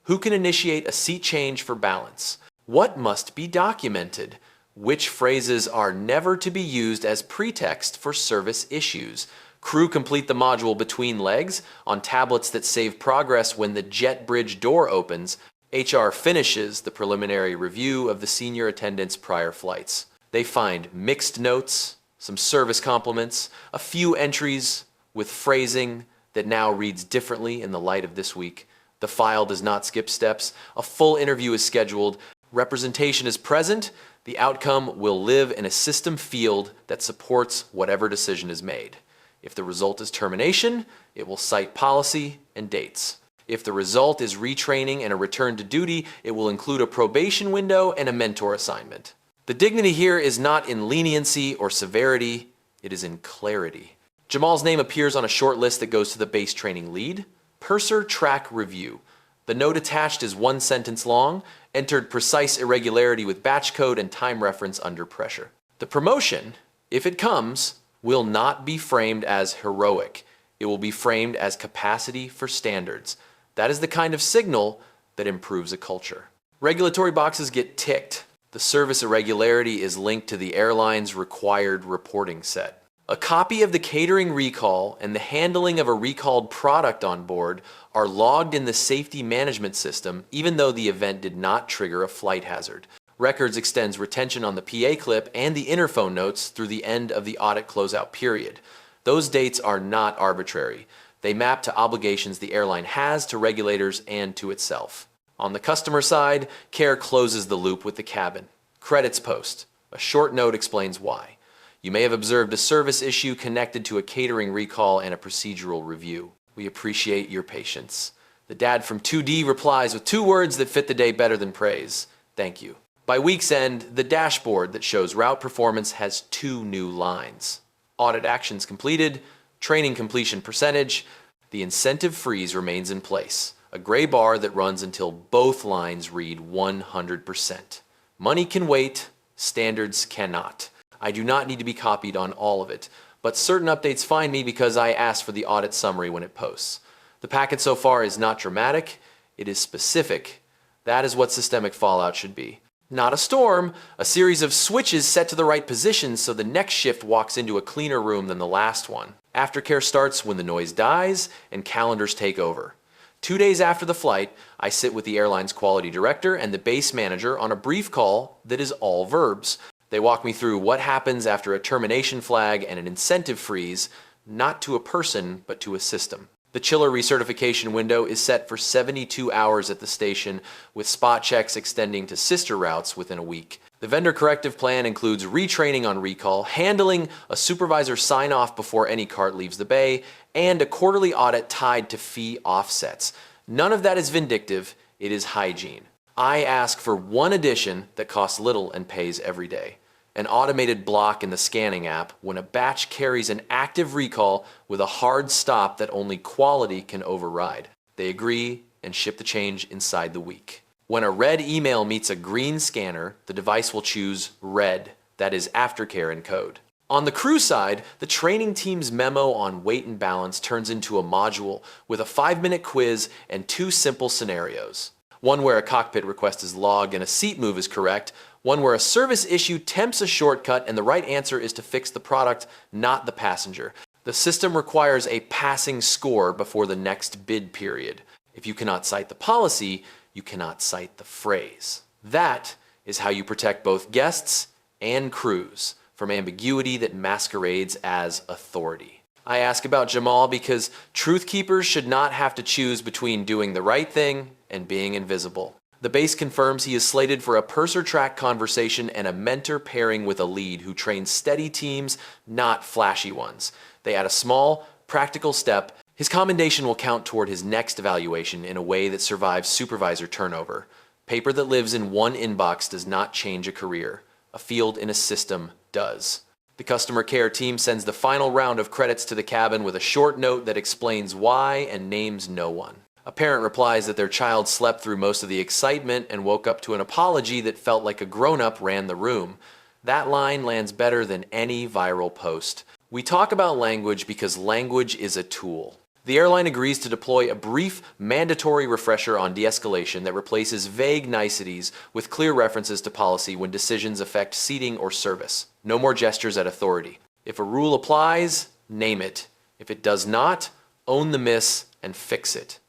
Who can initiate a seat change for balance? What must be documented? Which phrases are never to be used as pretext for service issues? Crew complete the module between legs on tablets that save progress when the jet bridge door opens. HR finishes the preliminary review of the senior attendant's prior flights. They find mixed notes, some service compliments, a few entries with phrasing that now reads differently in the light of this week. The file does not skip steps. A full interview is scheduled. Representation is present. The outcome will live in a system field that supports whatever decision is made. If the result is termination, it will cite policy and dates. If the result is retraining and a return to duty, it will include a probation window and a mentor assignment. The dignity here is not in leniency or severity, it is in clarity. Jamal's name appears on a short list that goes to the base training lead. Purser track review. The note attached is 1 sentence long, entered precise irregularity with batch code and time reference under pressure. The promotion, if it comes, will not be framed as heroic. It will be framed as capacity for standards. That is the kind of signal that improves a culture. Regulatory boxes get ticked. The service irregularity is linked to the airline's required reporting set. A copy of the catering recall and the handling of a recalled product on board are logged in the safety management system even though the event did not trigger a flight hazard. Records extends retention on the PA clip and the interphone notes through the end of the audit closeout period. Those dates are not arbitrary. They map to obligations the airline has to regulators and to itself. On the customer side, care closes the loop with the cabin. Credits post. A short note explains why. You may have observed a service issue connected to a catering recall and a procedural review. We appreciate your patience. The dad from 2D replies with 2 words that fit the day better than praise. Thank you. By week's end, the dashboard that shows route performance has 2 new lines. Audit actions completed, training completion percentage. The incentive freeze remains in place. A gray bar that runs until both lines read 100%. Money can wait, standards cannot. I do not need to be copied on all of it, but certain updates find me because I asked for the audit summary when it posts. The packet so far is not dramatic, it is specific. That is what systemic fallout should be. Not a storm, a series of switches set to the right position so the next shift walks into a cleaner room than the last one. Aftercare starts when the noise dies and calendars take over. 2 days after the flight, I sit with the airline's quality director and the base manager on a brief call that is all verbs. They walk me through what happens after a termination flag and an incentive freeze, not to a person, but to a system. The chiller recertification window is set for 72 hours at the station, with spot checks extending to sister routes within a week. The vendor corrective plan includes retraining on recall, handling a supervisor sign-off before any cart leaves the bay, and a quarterly audit tied to fee offsets. None of that is vindictive, it is hygiene. I ask for one addition that costs little and pays every day. An automated block in the scanning app when a batch carries an active recall with a hard stop that only quality can override. They agree and ship the change inside the week. When a red email meets a green scanner, the device will choose red, that is aftercare in code. On the crew side, the training team's memo on weight and balance turns into a module with a 5-minute quiz and 2 simple scenarios. One where a cockpit request is logged and a seat move is correct, one where a service issue tempts a shortcut and the right answer is to fix the product, not the passenger. The system requires a passing score before the next bid period. If you cannot cite the policy, you cannot cite the phrase. That is how you protect both guests and crews from ambiguity that masquerades as authority. I ask about Jamal because truth keepers should not have to choose between doing the right thing and being invisible. The base confirms he is slated for a purser track conversation and a mentor pairing with a lead who trains steady teams, not flashy ones. They add a small, practical step. His commendation will count toward his next evaluation in a way that survives supervisor turnover. Paper that lives in one inbox does not change a career. A field in a system does. The customer care team sends the final round of credits to the cabin with a short note that explains why and names no one. A parent replies that their child slept through most of the excitement and woke up to an apology that felt like a grown-up ran the room. That line lands better than any viral post. We talk about language because language is a tool. The airline agrees to deploy a brief, mandatory refresher on de-escalation that replaces vague niceties with clear references to policy when decisions affect seating or service. No more gestures at authority. If a rule applies, name it. If it does not, own the miss and fix it.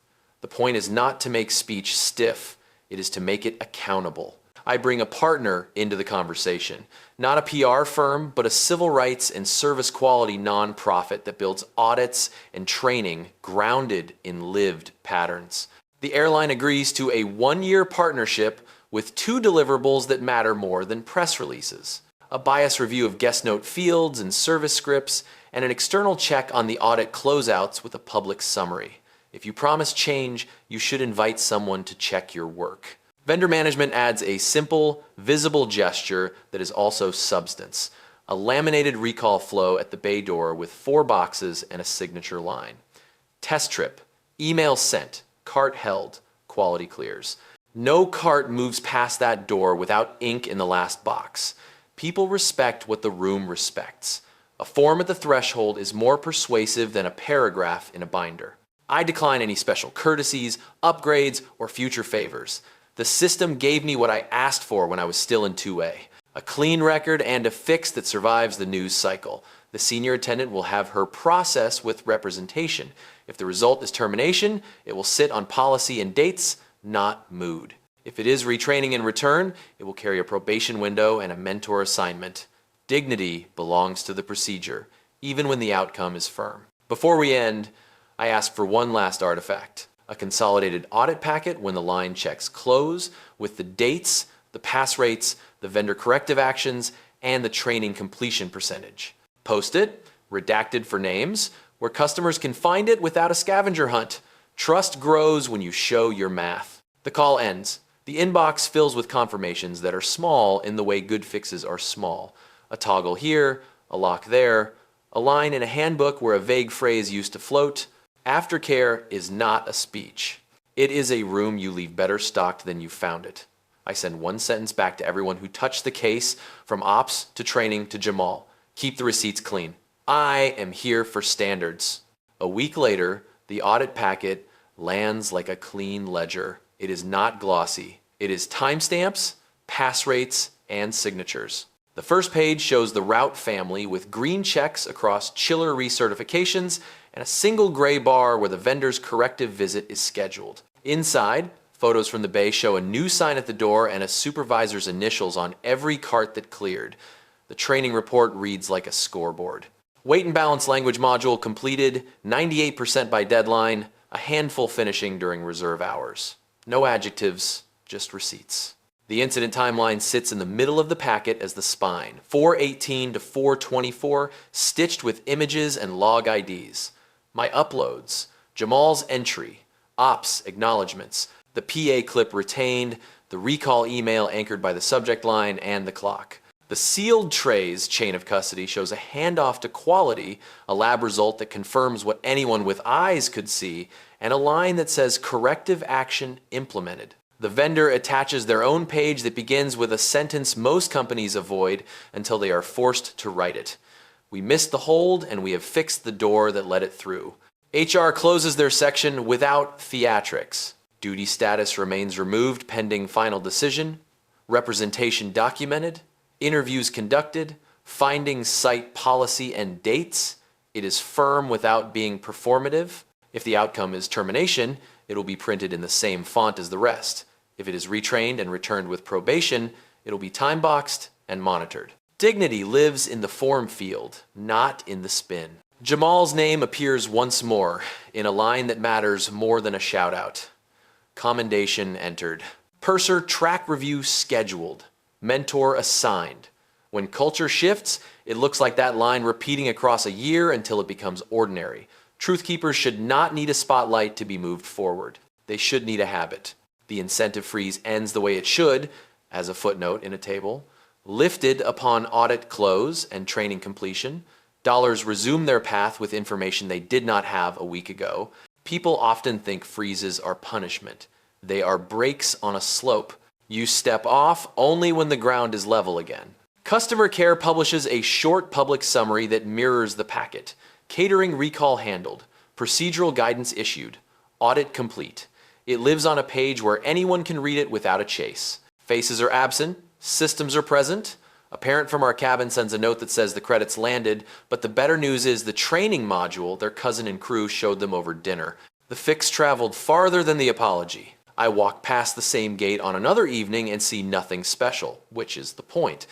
The point is not to make speech stiff, it is to make it accountable. I bring a partner into the conversation. Not a PR firm, but a civil rights and service quality nonprofit that builds audits and training grounded in lived patterns. The airline agrees to a 1-year partnership with 2 deliverables that matter more than press releases. A bias review of guest note fields and service scripts, and an external check on the audit closeouts with a public summary. If you promise change, you should invite someone to check your work. Vendor management adds a simple, visible gesture that is also substance. A laminated recall flow at the bay door with 4 boxes and a signature line. Test trip, email sent, cart held, quality clears. No cart moves past that door without ink in the last box. People respect what the room respects. A form at the threshold is more persuasive than a paragraph in a binder. I decline any special courtesies, upgrades, or future favors. The system gave me what I asked for when I was still in 2A. A clean record and a fix that survives the news cycle. The senior attendant will have her process with representation. If the result is termination, it will sit on policy and dates, not mood. If it is retraining in return, it will carry a probation window and a mentor assignment. Dignity belongs to the procedure, even when the outcome is firm. Before we end, I ask for one last artifact. A consolidated audit packet when the line checks close with the dates, the pass rates, the vendor corrective actions, and the training completion percentage. Post-it, redacted for names, where customers can find it without a scavenger hunt. Trust grows when you show your math. The call ends. The inbox fills with confirmations that are small in the way good fixes are small. A toggle here, a lock there, a line in a handbook where a vague phrase used to float. Aftercare is not a speech. It is a room you leave better stocked than you found it. I send one sentence back to everyone who touched the case, from ops to training to Jamal. Keep the receipts clean. I am here for standards. A week later, the audit packet lands like a clean ledger. It is not glossy. It is timestamps, pass rates, and signatures. The first page shows the route family with green checks across chiller recertifications and a single gray bar where the vendor's corrective visit is scheduled. Inside, photos from the bay show a new sign at the door and a supervisor's initials on every cart that cleared. The training report reads like a scoreboard. Weight and balance language module completed, 98% by deadline, a handful finishing during reserve hours. No adjectives, just receipts. The incident timeline sits in the middle of the packet as the spine, 418 to 424, stitched with images and log IDs. My uploads, Jamal's entry, ops acknowledgements, the PA clip retained, the recall email anchored by the subject line, and the clock. The sealed tray's chain of custody shows a handoff to quality, a lab result that confirms what anyone with eyes could see, and a line that says corrective action implemented. The vendor attaches their own page that begins with a sentence most companies avoid until they are forced to write it. We missed the hold and we have fixed the door that let it through. HR closes their section without theatrics. Duty status remains removed pending final decision. Representation documented. Interviews conducted. Findings cite policy and dates. It is firm without being performative. If the outcome is termination, it will be printed in the same font as the rest. If it is retrained and returned with probation, it will be time-boxed and monitored. Dignity lives in the form field, not in the spin. Jamal's name appears once more, in a line that matters more than a shout-out. Commendation entered. Purser track review scheduled. Mentor assigned. When culture shifts, it looks like that line repeating across a year until it becomes ordinary. Truth keepers should not need a spotlight to be moved forward. They should need a habit. The incentive freeze ends the way it should, as a footnote in a table. Lifted upon audit close and training completion. Dollars resume their path with information they did not have a week ago. People often think freezes are punishment. They are brakes on a slope. You step off only when the ground is level again. Customer Care publishes a short public summary that mirrors the packet. Catering recall handled. Procedural guidance issued. Audit complete. It lives on a page where anyone can read it without a chase. Faces are absent. Systems are present. A parent from our cabin sends a note that says the credits landed, but the better news is the training module their cousin and crew showed them over dinner. The fix traveled farther than the apology. I walk past the same gate on another evening and see nothing special, which is the point.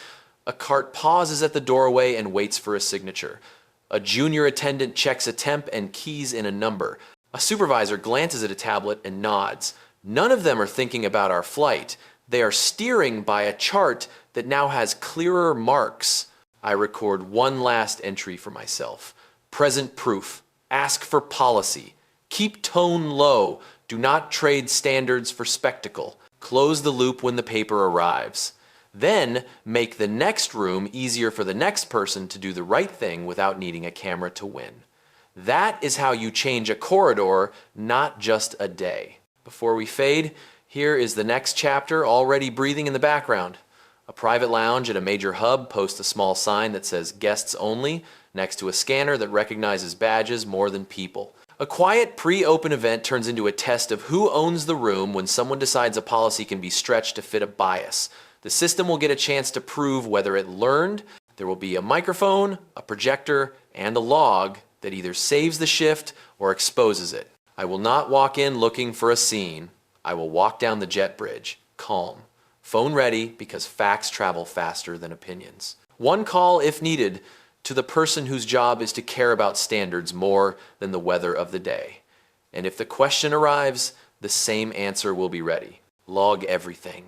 A cart pauses at the doorway and waits for a signature. A junior attendant checks a temp and keys in a number. A supervisor glances at a tablet and nods. None of them are thinking about our flight. They are steering by a chart that now has clearer marks. I record one last entry for myself. Present proof. Ask for policy. Keep tone low. Do not trade standards for spectacle. Close the loop when the paper arrives. Then make the next room easier for the next person to do the right thing without needing a camera to win. That is how you change a corridor, not just a day. Before we fade, here is the next chapter already breathing in the background. A private lounge at a major hub posts a small sign that says guests only next to a scanner that recognizes badges more than people. A quiet pre-open event turns into a test of who owns the room when someone decides a policy can be stretched to fit a bias. The system will get a chance to prove whether it learned. There will be a microphone, a projector, and a log that either saves the shift or exposes it. I will not walk in looking for a scene. I will walk down the jet bridge, calm. Phone ready because facts travel faster than opinions. One call, if needed, to the person whose job is to care about standards more than the weather of the day. And if the question arrives, the same answer will be ready. Log everything.